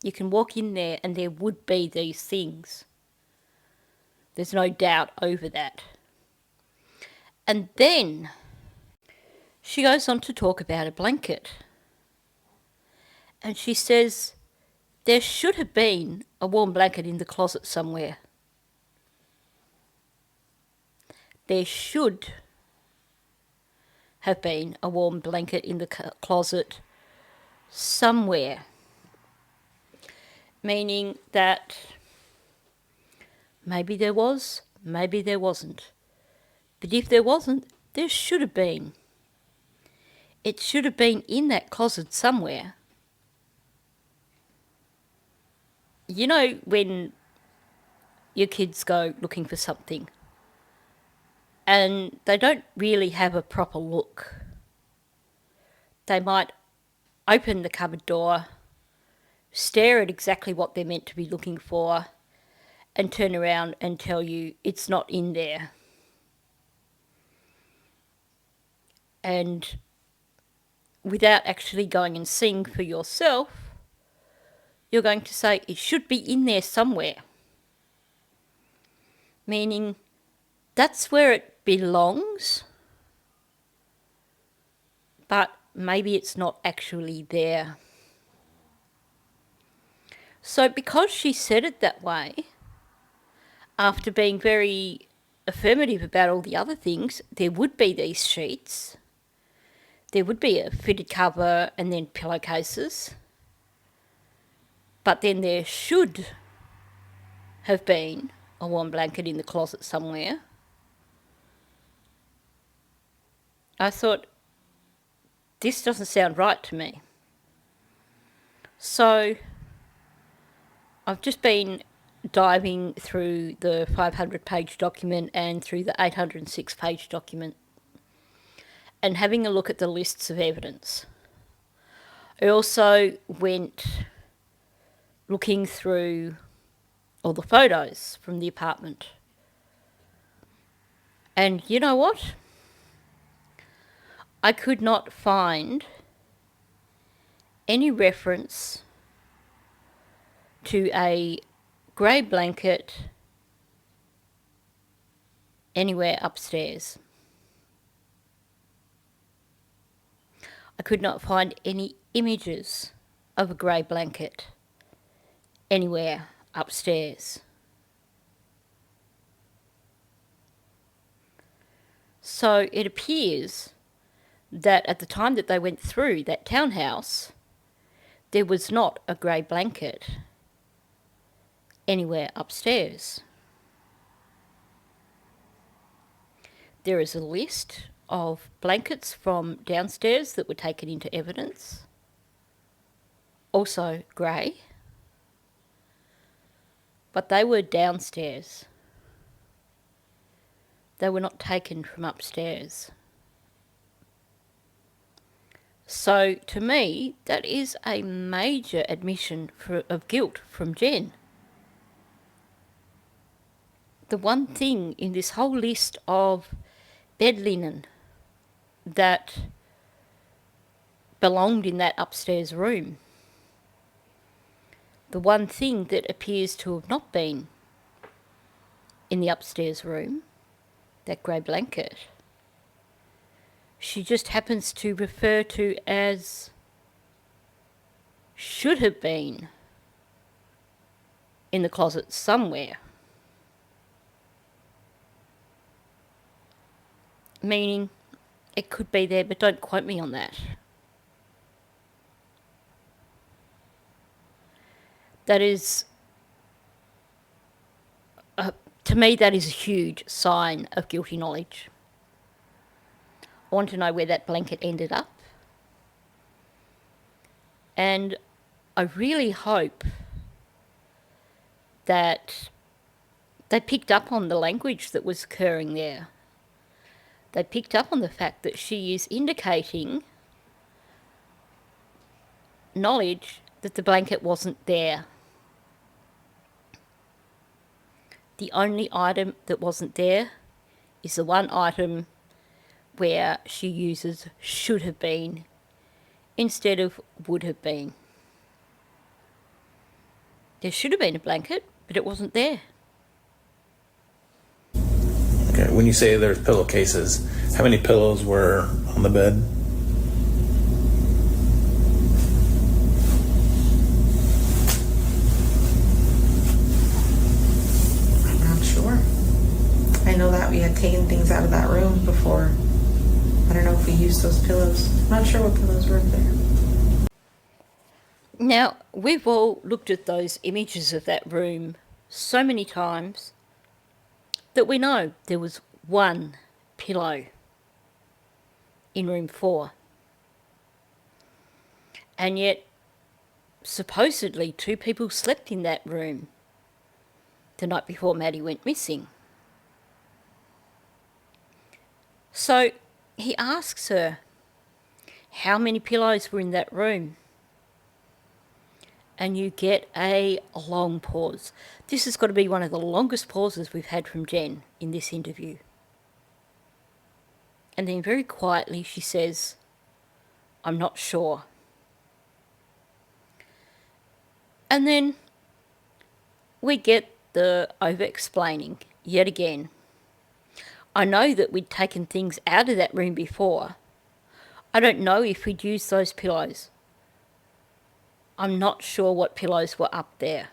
You can walk in there and there would be these things. There's no doubt over that. And then she goes on to talk about a blanket. And she says there should have been a warm blanket in the closet somewhere. There should have been a warm blanket in the closet somewhere. Meaning that maybe there was, maybe there wasn't. But if there wasn't, there should have been. It should have been in that closet somewhere. You know when your kids go looking for something and they don't really have a proper look. They might open the cupboard door, stare at exactly what they're meant to be looking for, and turn around and tell you it's not in there. And without actually going and seeing for yourself, you're going to say it should be in there somewhere. Meaning that's where it belongs, but maybe it's not actually there. So because she said it that way, after being very affirmative about all the other things, there would be these sheets, there would be a fitted cover and then pillowcases. But then there should have been a warm blanket in the closet somewhere. I thought, this doesn't sound right to me. So I've just been diving through the 500-page document and through the 806-page document and having a look at the lists of evidence. I also went looking through all the photos from the apartment. And you know what? I could not find any reference to a grey blanket anywhere upstairs. I could not find any images of a grey blanket anywhere upstairs. So it appears that at the time that they went through that townhouse, there was not a grey blanket anywhere upstairs. There is a list of blankets from downstairs that were taken into evidence, also grey, but they were downstairs. They were not taken from upstairs. So to me, that is a major admission of guilt from Jen. The one thing in this whole list of bed linen that belonged in that upstairs room, the one thing that appears to have not been in the upstairs room, that grey blanket, she just happens to refer to as should have been in the closet somewhere. Meaning, it could be there, but don't quote me on that. That is, to me, that is a huge sign of guilty knowledge. I want to know where that blanket ended up. And I really hope that they picked up on the language that was occurring there. They picked up on the fact that she is indicating knowledge that the blanket wasn't there. The only item that wasn't there is the one item where she uses should have been instead of would have been. There should have been a blanket, but it wasn't there. Okay, when you say there's pillowcases, how many pillows were on the bed? I'm not sure. I know that we had taken things out of that room before. I don't know if we used those pillows. I'm not sure what pillows were in there. Now, we've all looked at those images of that room so many times that we know there was one pillow in room 4. And yet, supposedly 2 people slept in that room the night before Maddie went missing. So he asks her how many pillows were in that room. And you get a long pause. This has got to be one of the longest pauses we've had from Jen in this interview. And then very quietly she says, "I'm not sure." And then we get the over-explaining yet again. I know that we'd taken things out of that room before. I don't know if we'd used those pillows. I'm not sure what pillows were up there.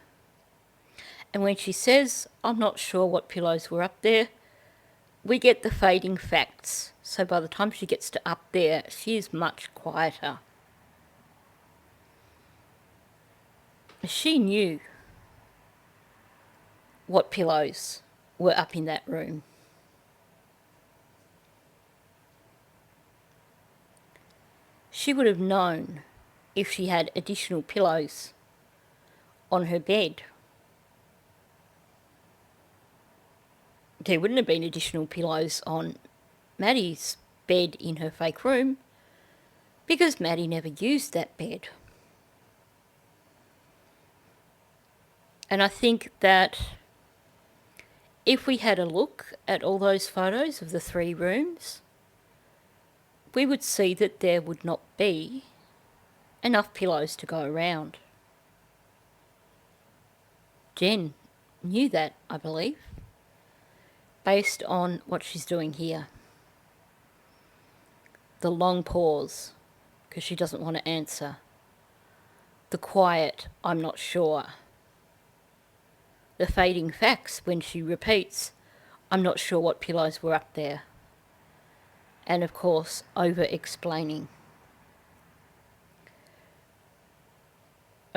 And when she says, "I'm not sure what pillows were up there," we get the fading facts. So by the time she gets to up there, she is much quieter. She knew what pillows were up in that room. She would have known if she had additional pillows on her bed. There wouldn't have been additional pillows on Maddie's bed in her fake room because Maddie never used that bed. And I think that if we had a look at all those photos of the 3 rooms, we would see that there would not be enough pillows to go around. Jen knew that, I believe, based on what she's doing here. The long pause, because she doesn't want to answer. The quiet, I'm not sure. The fading facts when she repeats, I'm not sure what pillows were up there. And of course, over-explaining.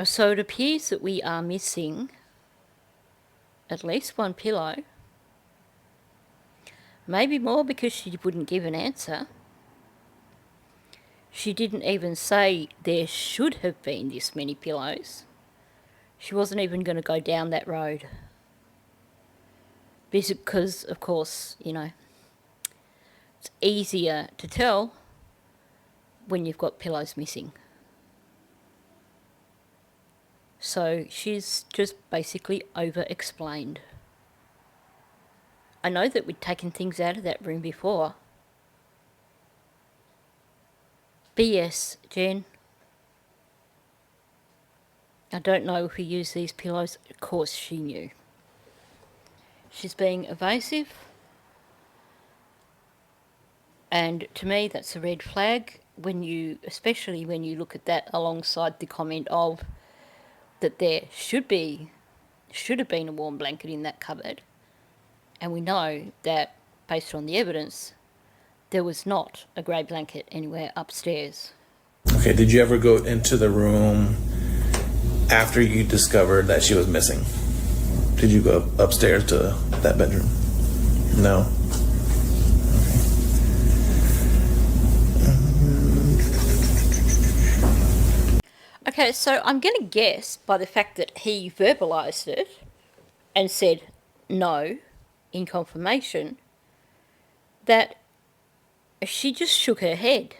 So it appears that we are missing at least 1 pillow. Maybe more because she wouldn't give an answer. She didn't even say there should have been this many pillows. She wasn't even going to go down that road. Because, of course, it's easier to tell when you've got pillows missing. So she's just basically over-explained. I know that we'd taken things out of that room before. BS, Jen. I don't know if we use these pillows. Of course she knew. She's being evasive. And to me, that's a red flag especially when you look at that alongside the comment of that there should have been a warm blanket in that cupboard. And we know that, based on the evidence, there was not a grey blanket anywhere upstairs. Okay, did you ever go into the room after you discovered that she was missing? Did you go upstairs to that bedroom? No? Okay, so I'm going to guess by the fact that he verbalised it and said no in confirmation that she just shook her head.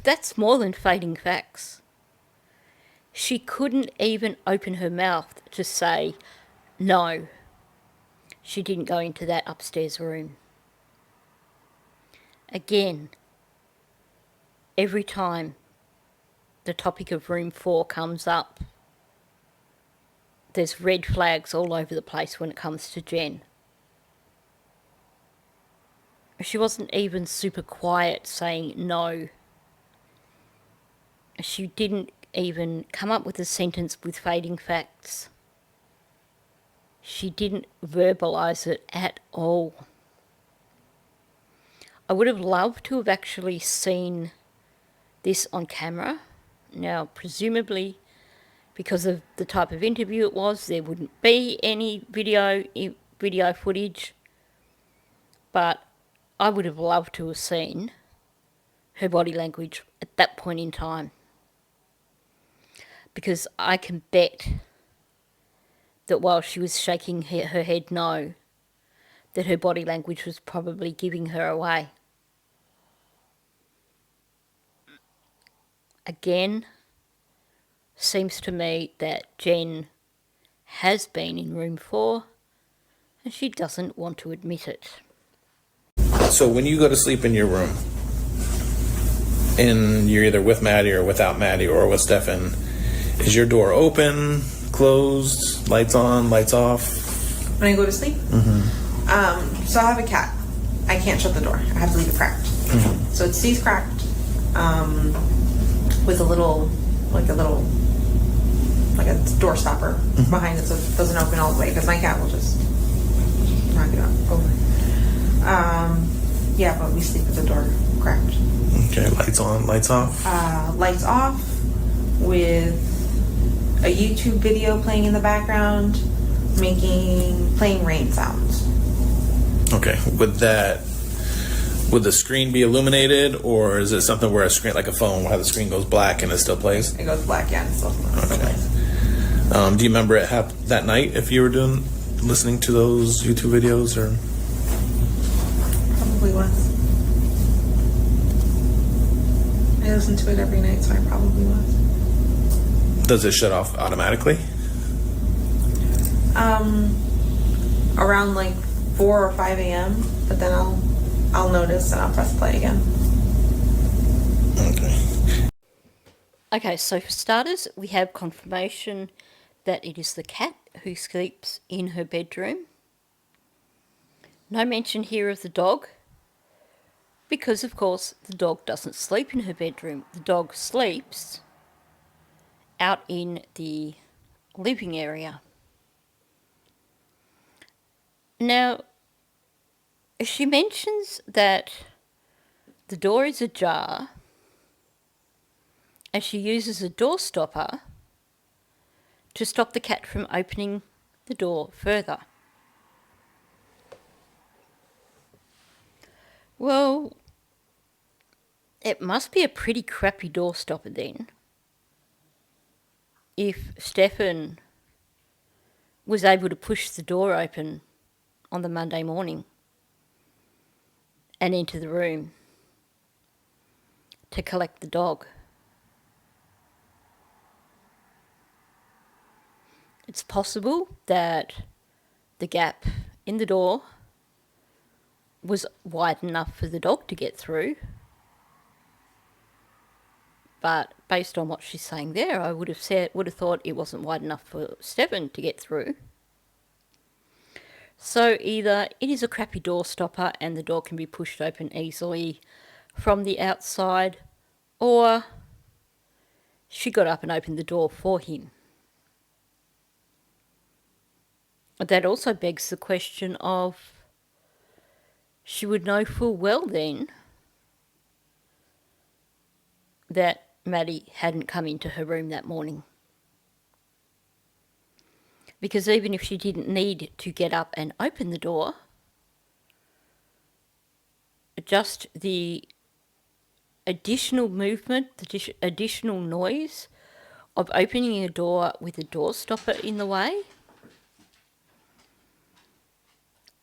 That's more than fading facts. She couldn't even open her mouth to say no. She didn't go into that upstairs room. Again, every time the topic of room 4 comes up, there's red flags all over the place when it comes to Jen. She wasn't even super quiet saying no. She didn't even come up with a sentence with fading facts. She didn't verbalise it at all. I would have loved to have actually seen this on camera. Now, presumably, because of the type of interview it was, there wouldn't be any video footage. But I would have loved to have seen her body language at that point in time. Because I can bet that while she was shaking her head no, that her body language was probably giving her away. Again, seems to me that Jen has been in room 4 and she doesn't want to admit it. So when you go to sleep in your room, and you're either with Maddie or without Maddie or with Stefan, is your door open, closed, lights on, lights off? When I go to sleep? Mm-hmm. So I have a cat. I can't shut the door. I have to leave it cracked. Mm-hmm. So it stays cracked with a door stopper behind it so it doesn't open all the way because my cat will just knock it over. Yeah, but we sleep with the door cracked. Okay, lights on, lights off? Lights off with a YouTube video playing in the background, playing rain sounds. Okay, would the screen be illuminated, or is it something where a screen, like a phone, where the screen goes black and it still plays? It goes black, yeah, and still Okay. plays. Do you remember it happened that night if you were listening to those YouTube videos, or? Probably was. I listen to it every night, so I probably was. Does it shut off automatically? Around like 4 or 5 a.m., but then I'll notice and I'll press play again. Okay. Okay, so for starters, we have confirmation that it is the cat who sleeps in her bedroom. No mention here of the dog, because of course the dog doesn't sleep in her bedroom. The dog sleeps out in the living area. Now, she mentions that the door is ajar and she uses a door stopper to stop the cat from opening the door further. Well, it must be a pretty crappy door stopper then, if Stefan was able to push the door open on the Monday morning and into the room to collect the dog. It's possible that the gap in the door was wide enough for the dog to get through, but based on what she's saying there, I would have thought it wasn't wide enough for Stefan to get through. So either it is a crappy door stopper and the door can be pushed open easily from the outside, or she got up and opened the door for him. That also begs the question of, she would know full well then that Maddie hadn't come into her room that morning. Because even if she didn't need to get up and open the door, just the additional movement, the additional noise of opening a door with a door stopper in the way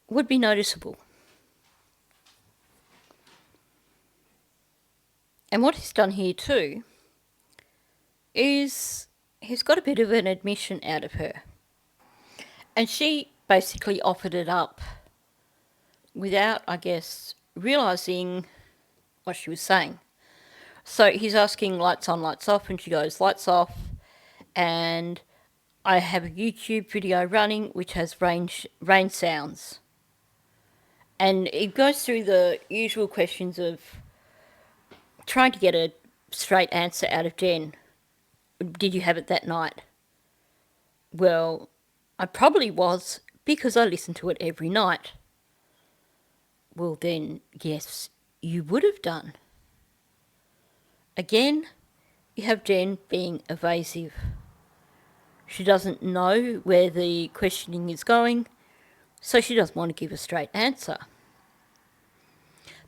would be noticeable. And what he's done here too is he's got a bit of an admission out of her. And she basically offered it up without, I guess, realising what she was saying. So he's asking lights on, lights off, and she goes, lights off, and I have a YouTube video running which has rain sounds. And it goes through the usual questions of trying to get a straight answer out of Jen. Did you have it that night? Well, I probably was, because I listen to it every night. Well then, yes, you would have done. Again, you have Jen being evasive. She doesn't know where the questioning is going, so she doesn't want to give a straight answer.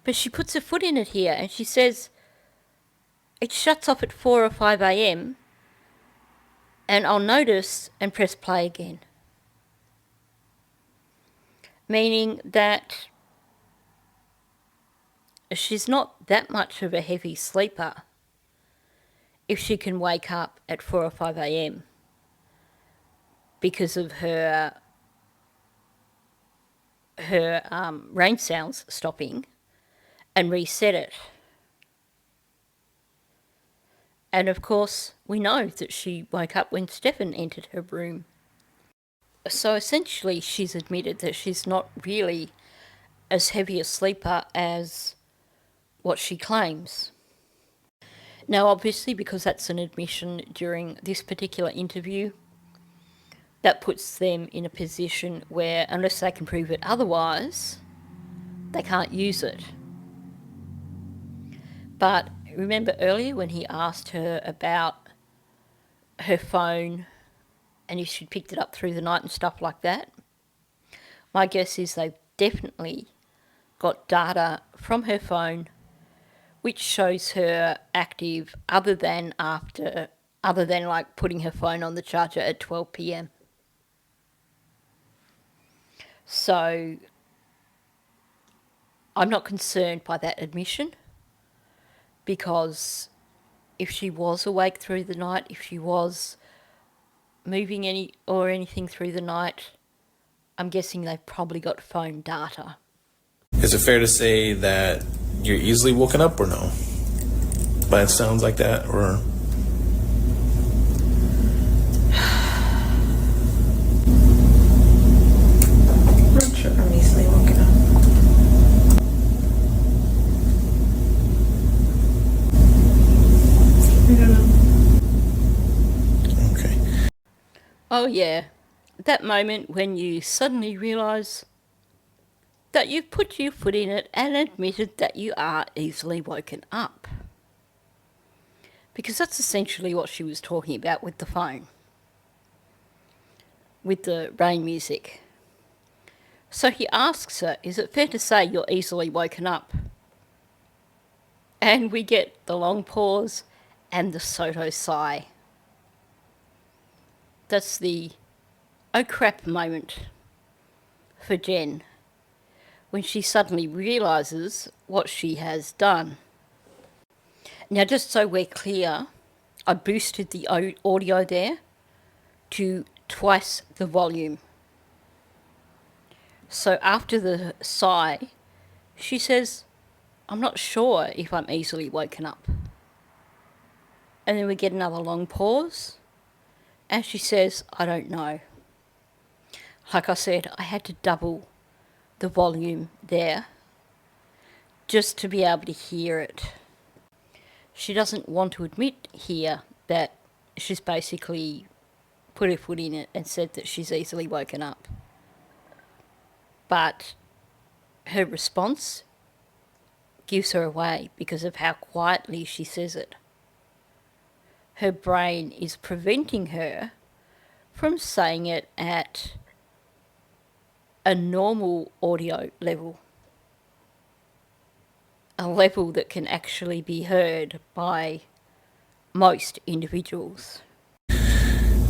But she puts her foot in it here and she says, it shuts off at 4 or 5 a.m. and I'll notice and press play again. Meaning that she's not that much of a heavy sleeper if she can wake up at 4 or 5 a.m. because of her rain sounds stopping and reset it. And of course, we know that she woke up when Stefan entered her room. So essentially, she's admitted that she's not really as heavy a sleeper as what she claims. Now, obviously, because that's an admission during this particular interview, that puts them in a position where, unless they can prove it otherwise, they can't use it. But remember earlier when he asked her about her phone and if she'd picked it up through the night and stuff like that? My guess is they've definitely got data from her phone which shows her active other than like putting her phone on the charger at 12 p.m. So I'm not concerned by that admission, because if she was awake through the night, if she was moving anything through the night, I'm guessing they've probably got phone data. Is it fair to say that you're easily woken up or no? But it sounds like that, or... I'm not sure if I'm easily woken up. I don't know. Okay. Oh yeah, that moment when you suddenly realise that you've put your foot in it and admitted that you are easily woken up. Because that's essentially what she was talking about with the phone, with the rain music. So he asks her, is it fair to say you're easily woken up? And we get the long pause and the Soto sigh. That's the oh crap moment for Jen, when she suddenly realises what she has done. Now, just so we're clear, I boosted the audio there to twice the volume. So after the sigh, she says, I'm not sure if I'm easily woken up. And then we get another long pause, and she says, I don't know. Like I said, I had to double the volume there just to be able to hear it. She doesn't want to admit here that she's basically put her foot in it and said that she's easily woken up. But her response gives her away because of how quietly she says it. Her brain is preventing her from saying it at a normal audio level, a level that can actually be heard by most individuals.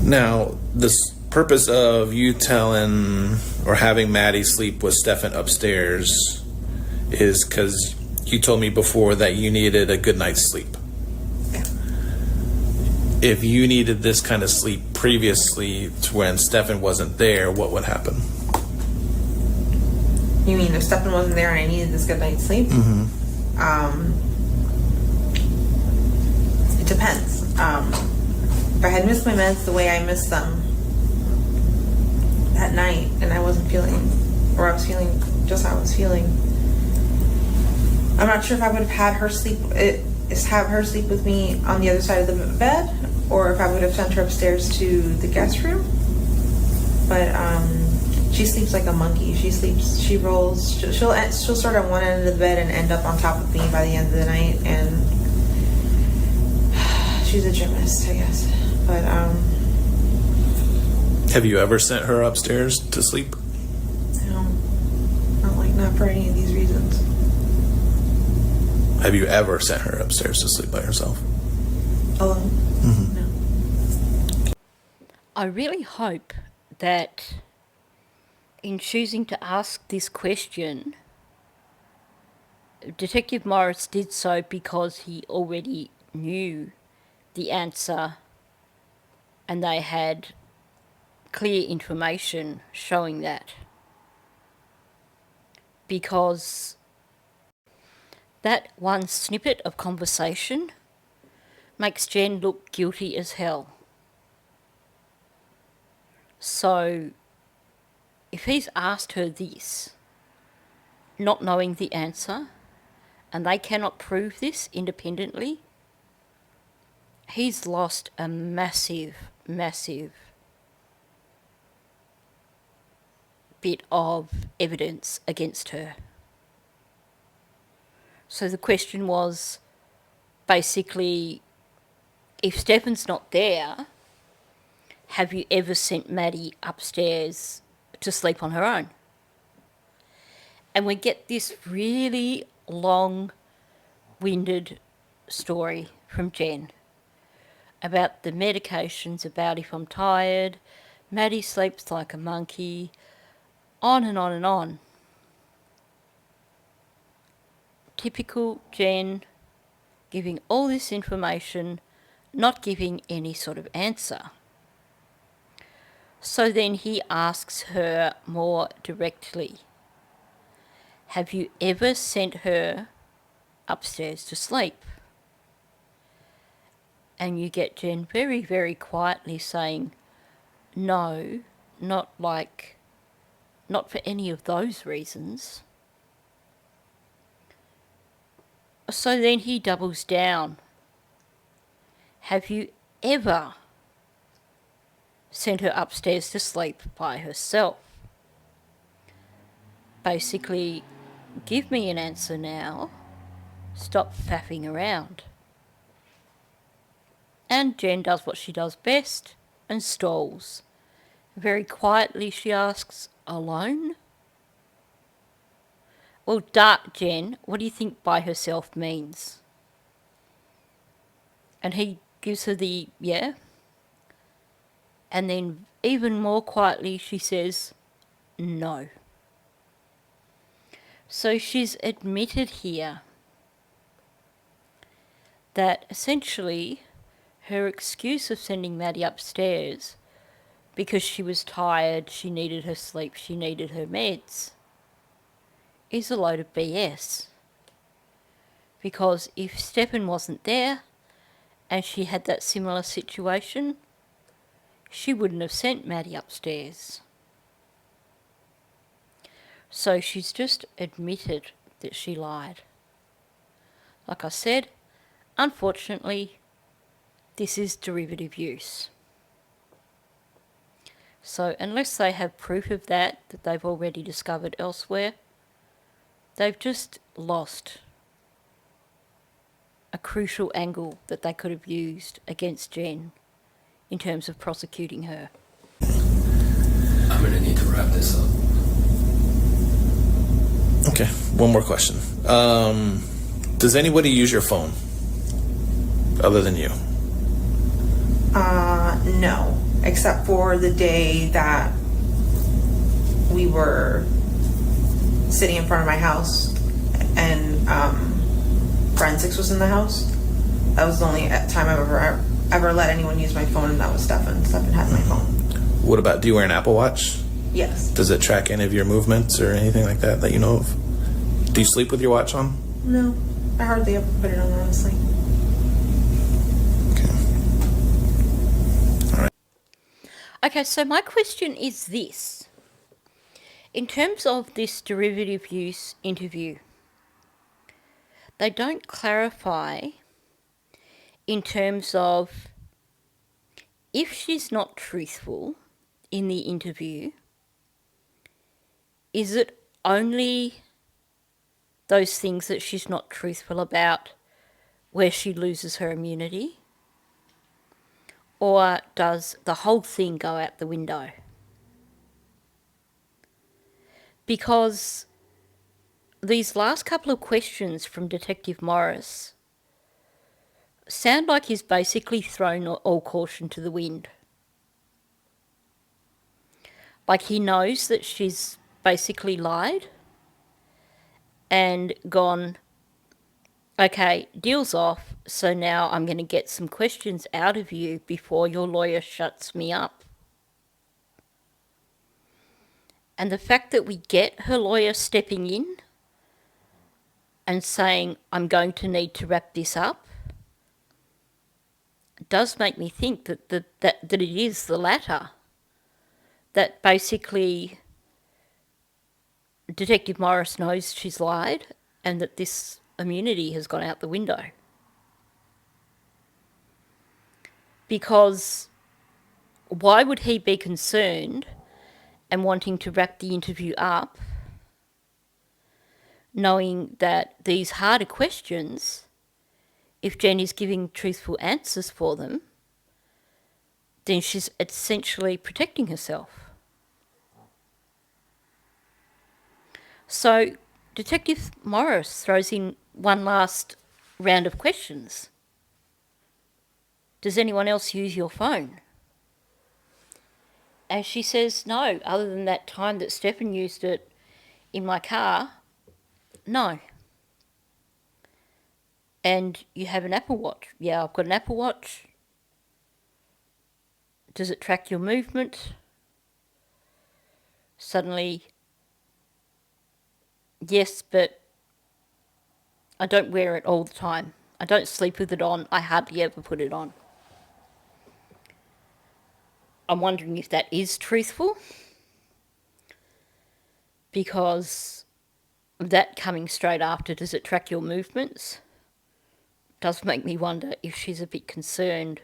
Now, the purpose of you telling or having Maddie sleep with Stefan upstairs is because you told me before that you needed a good night's sleep. Yeah. If you needed this kind of sleep previously to when Stefan wasn't there, what would happen? You mean if Stefan wasn't there and I needed this good night's sleep? Mm-hmm. It depends. If I had missed my meds the way I missed them that night and I wasn't feeling, or I was feeling just how I was feeling, I'm not sure if I would have had her have her sleep with me on the other side of the bed, or if I would have sent her upstairs to the guest room. But she sleeps like a monkey. She rolls. She'll start on one end of the bed and end up on top of me by the end of the night. And she's a gymnast, I guess. But Have you ever sent her upstairs to sleep? no, not for any of these reasons. Have you ever sent her upstairs to sleep by herself? Alone? Mm-hmm. No. I really hope that in choosing to ask this question, Detective Morris did so because he already knew the answer and they had clear information showing that. Because that one snippet of conversation makes Jen look guilty as hell. So if he's asked her this, not knowing the answer, and they cannot prove this independently, he's lost a massive, massive bit of evidence against her. So the question was basically, if Stefan's not there, have you ever sent Maddie upstairs to sleep on her own? And we get this really long-winded story from Jen about the medications, about if I'm tired, Maddie sleeps like a monkey, on and on and on. Typical Jen, giving all this information, not giving any sort of answer. So then he asks her more directly, have you ever sent her upstairs to sleep? And you get Jen very, very quietly saying, no, not for any of those reasons. So then he doubles down. Have you ever sent her upstairs to sleep by herself? Basically, give me an answer now. Stop faffing around. And Jen does what she does best and stalls. Very quietly she asks, alone? Well, dark Jen, what do you think by herself means? And he gives her the yeah. And then even more quietly she says, no. So she's admitted here that essentially her excuse of sending Maddie upstairs because she was tired, she needed her sleep, she needed her meds, is a load of BS. Because if Stefan wasn't there and she had that similar situation, she wouldn't have sent Maddie upstairs. So she's just admitted that she lied. Like I said, unfortunately, this is derivative use. So unless they have proof of that they've already discovered elsewhere, they've just lost a crucial angle that they could have used against Jen in terms of prosecuting her. I'm going to need to wrap this up. Okay, one more question. Does anybody use your phone other than you? No. Except for the day that we were sitting in front of my house and forensics was in the house. That was the only time I've ever let anyone use my phone, and that was Stefan. Stefan had my phone. What about, do you wear an Apple Watch? Yes. Does it track any of your movements or anything like that you know of? Do you sleep with your watch on? No. I hardly ever put it on, honestly. Okay, so my question is this. In terms of this derivative use interview, they don't clarify in terms of if she's not truthful in the interview, is it only those things that she's not truthful about where she loses her immunity? Or does the whole thing go out the window? Because these last couple of questions from Detective Morris sound like he's basically thrown all caution to the wind. Like he knows that she's basically lied and gone, okay, deal's off, so now I'm going to get some questions out of you before your lawyer shuts me up. And the fact that we get her lawyer stepping in and saying, I'm going to need to wrap this up, does make me think that it is the latter. That basically Detective Morris knows she's lied and that this immunity has gone out the window. Because why would he be concerned and wanting to wrap the interview up, knowing that these harder questions, if Jen is giving truthful answers for them, then she's essentially protecting herself. So Detective Morris throws in one last round of questions. Does anyone else use your phone? And she says, no, other than that time that Stefan used it in my car, no. And you have an Apple Watch? Yeah, I've got an Apple Watch. Does it track your movement? Suddenly, yes, but I don't wear it all the time. I don't sleep with it on. I hardly ever put it on. I'm wondering if that is truthful, because that coming straight after, does it track your movements, does make me wonder if she's a bit concerned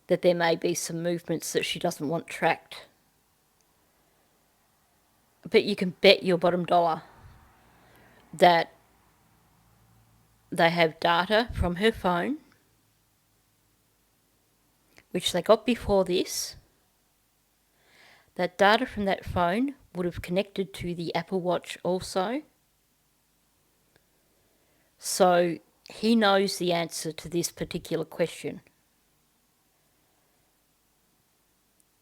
that there may be some movements that she doesn't want tracked. But you can bet your bottom dollar that they have data from her phone, which they got before this. That data from that phone would have connected to the Apple Watch also. So he knows the answer to this particular question.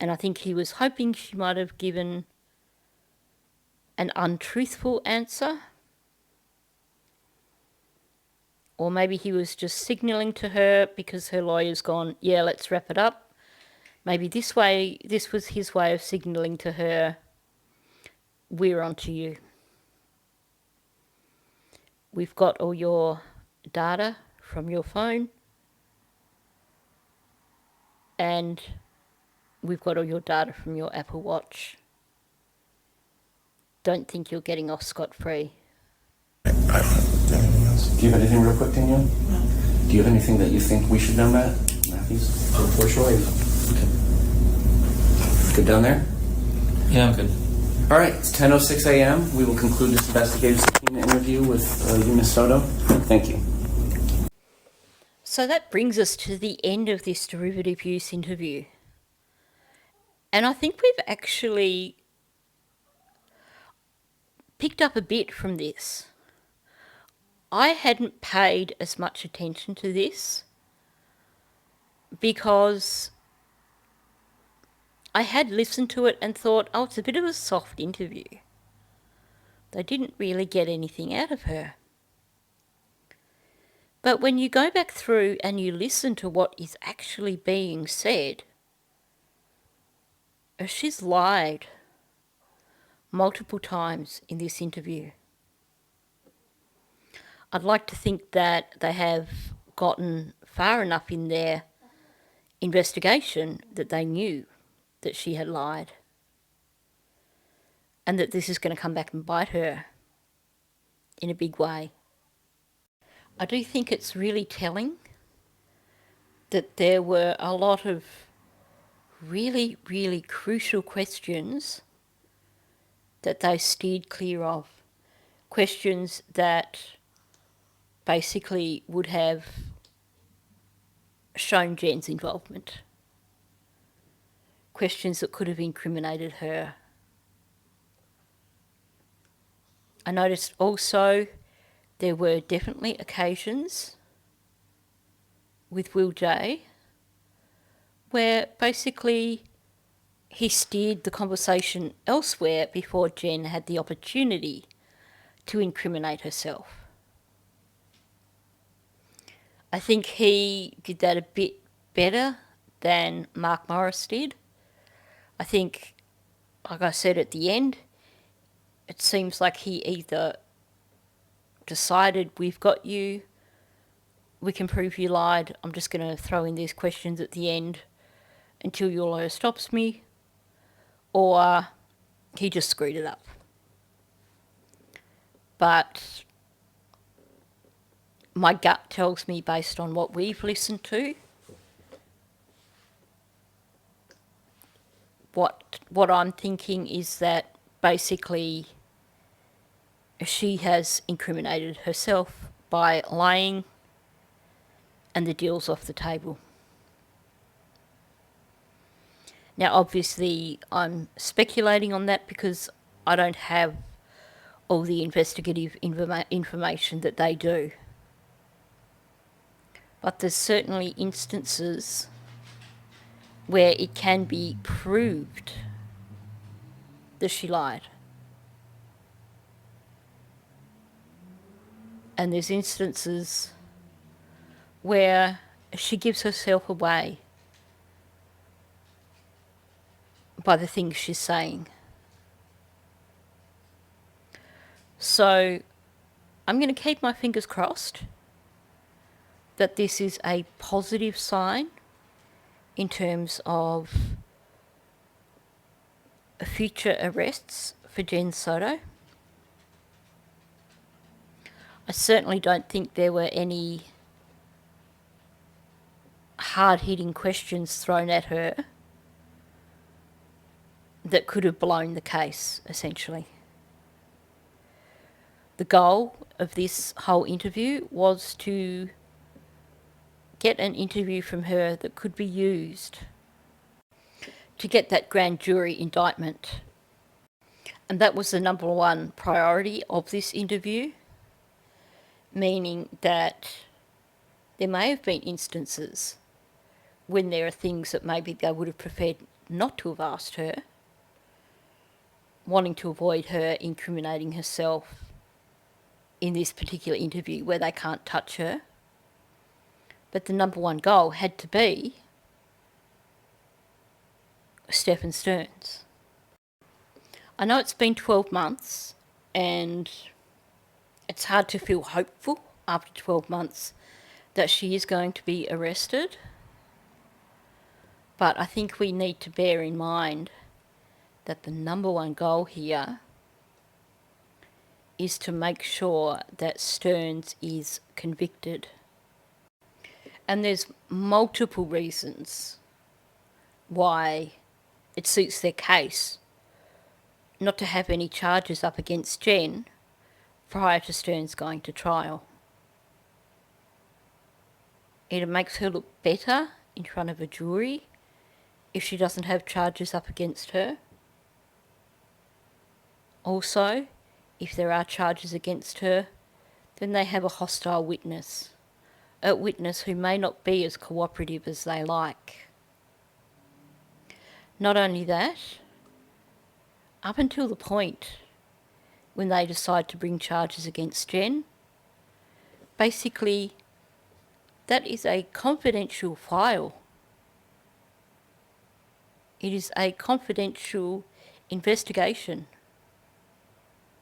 And I think he was hoping she might have given an untruthful answer. Or maybe he was just signalling to her because her lawyer's gone, yeah, let's wrap it up. Maybe this was his way of signalling to her, we're on to you. We've got all your data from your phone, and we've got all your data from your Apple Watch. Don't think you're getting off scot-free. I don't have anything else. Do you have anything real quick, Danielle? No. Do you have anything that you think we should know, Matthews? Unfortunately, no. Good down there? Yeah, I'm good. All right, it's 10:06 a.m. We will conclude this investigative subpoena interview with you, Ms. Soto. Thank you. So that brings us to the end of this derivative use interview. And I think we've actually picked up a bit from this. I hadn't paid as much attention to this because I had listened to it and thought, oh, it's a bit of a soft interview. They didn't really get anything out of her. But when you go back through and you listen to what is actually being said, she's lied multiple times in this interview. I'd like to think that they have gotten far enough in their investigation that they knew that she had lied, and that this is going to come back and bite her in a big way. I do think it's really telling that there were a lot of really, really crucial questions that they steered clear of. Questions that basically would have shown Jen's involvement. Questions that could have incriminated her. I noticed also there were definitely occasions with Will J where basically he steered the conversation elsewhere before Jen had the opportunity to incriminate herself. I think he did that a bit better than Mark Morris did. I think, like I said at the end, it seems like he either decided, we've got you, we can prove you lied, I'm just going to throw in these questions at the end until your lawyer stops me, or he just screwed it up. But my gut tells me, based on what we've listened to, what I'm thinking is that basically she has incriminated herself by lying, and the deal's off the table. Now, obviously, I'm speculating on that because I don't have all the investigative information that they do. But there's certainly instances where it can be proved that she lied. And there's instances where she gives herself away by the things she's saying. So I'm going to keep my fingers crossed that this is a positive sign in terms of future arrests for Jen Soto. I certainly don't think there were any hard-hitting questions thrown at her that could have blown the case, essentially. The goal of this whole interview was to get an interview from her that could be used to get that grand jury indictment. And that was the number one priority of this interview, meaning that there may have been instances when there are things that maybe they would have preferred not to have asked her, wanting to avoid her incriminating herself in this particular interview where they can't touch her. But the number one goal had to be Stefan Stearns. I know it's been 12 months and it's hard to feel hopeful after 12 months that she is going to be arrested. But I think we need to bear in mind that the number one goal here is to make sure that Stearns is convicted. And there's multiple reasons why it suits their case not to have any charges up against Jen prior to Stearns going to trial. It makes her look better in front of a jury if she doesn't have charges up against her. Also, if there are charges against her, then they have a hostile witness, a witness who may not be as cooperative as they like. Not only that, up until the point when they decide to bring charges against Jen, basically that is a confidential file. It is a confidential investigation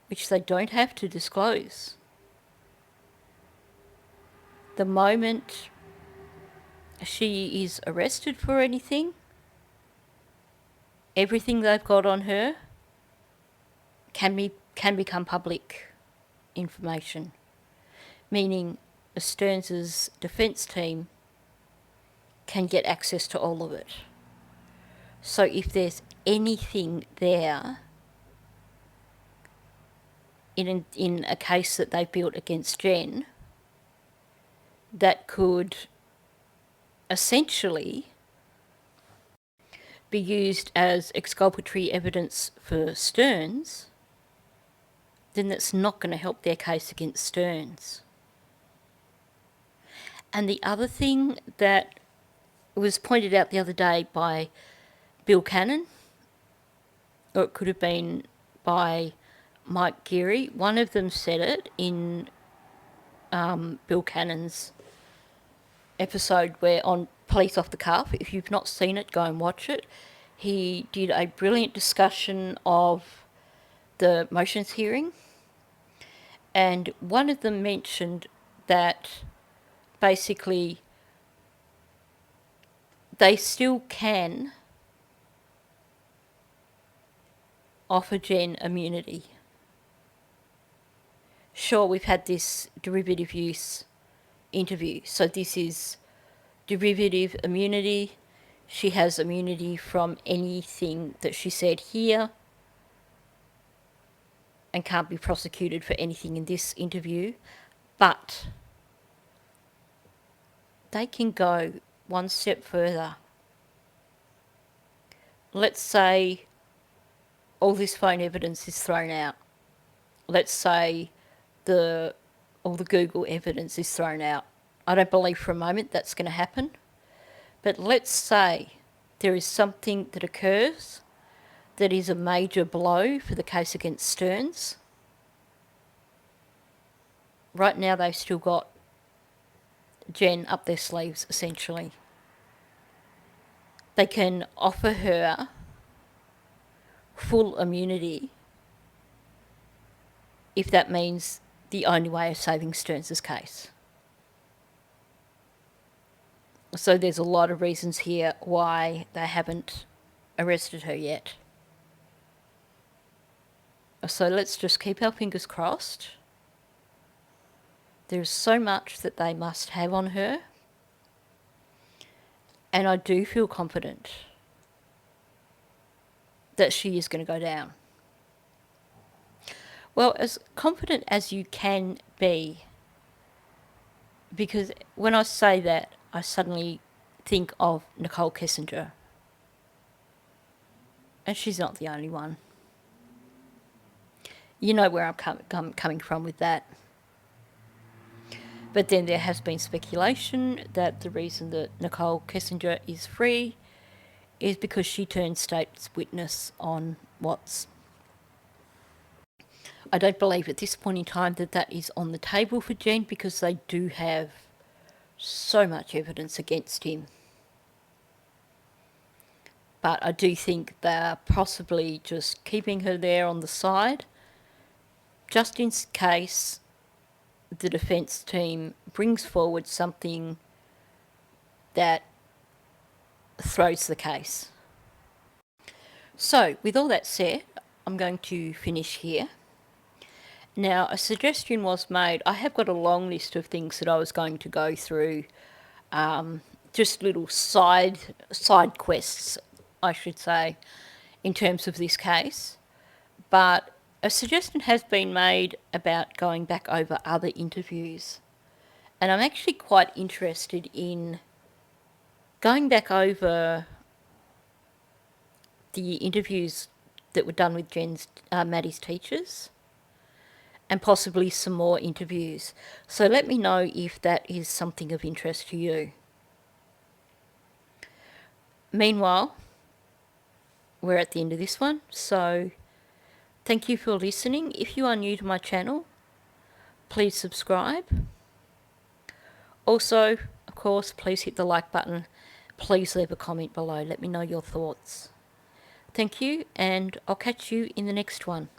which they don't have to disclose. The moment she is arrested for anything, everything they've got on her can become public information, meaning Stearns' defence team can get access to all of it. So if there's anything there in a case that they've built against Jen that could essentially be used as exculpatory evidence for Stearns, then that's not going to help their case against Stearns. And the other thing that was pointed out the other day by Bill Cannon, or it could have been by Mike Geary, one of them said it in Bill Cannon's episode where on Police Off the Cuff. If you've not seen it, go and watch it. He did a brilliant discussion of the motions hearing, and one of them mentioned that basically they still can offer Jen immunity. Sure, we've had this derivative use interview, so this is derivative immunity. she has immunity from anything that she said here and can't be prosecuted for anything in this interview, but they can go one step further. Let's say all this phone evidence is thrown out. Let's say all the Google evidence is thrown out. I don't believe for a moment that's going to happen. But let's say there is something that occurs that is a major blow for the case against Stearns. Right now they've still got Jen up their sleeves, essentially. They can offer her full immunity if that means the only way of saving Stearns' case. So there's a lot of reasons here why they haven't arrested her yet. So let's just keep our fingers crossed. There's so much that they must have on her. And I do feel confident that she is going to go down. Well, as confident as you can be, because when I say that, I suddenly think of Nicole Kessinger. And she's not the only one. You know where I'm coming from with that. But then there has been speculation that the reason that Nicole Kessinger is free is because she turned state's witness on Watts. I don't believe at this point in time that that is on the table for Jen, because they do have so much evidence against him. But I do think they're possibly just keeping her there on the side, just in case the defence team brings forward something that throws the case. So, with all that said, I'm going to finish here. Now, a suggestion was made. I have got a long list of things that I was going to go through, just little side quests, I should say, in terms of this case. But a suggestion has been made about going back over other interviews. And I'm actually quite interested in going back over the interviews that were done with Maddie's teachers, and possibly some more interviews. So let me know if that is something of interest to you. Meanwhile, we're at the end of this one, so thank you for listening. If you are new to my channel, please subscribe. Also, of course, please hit the like button. Please leave a comment below. Let me know your thoughts. Thank you, and I'll catch you in the next one.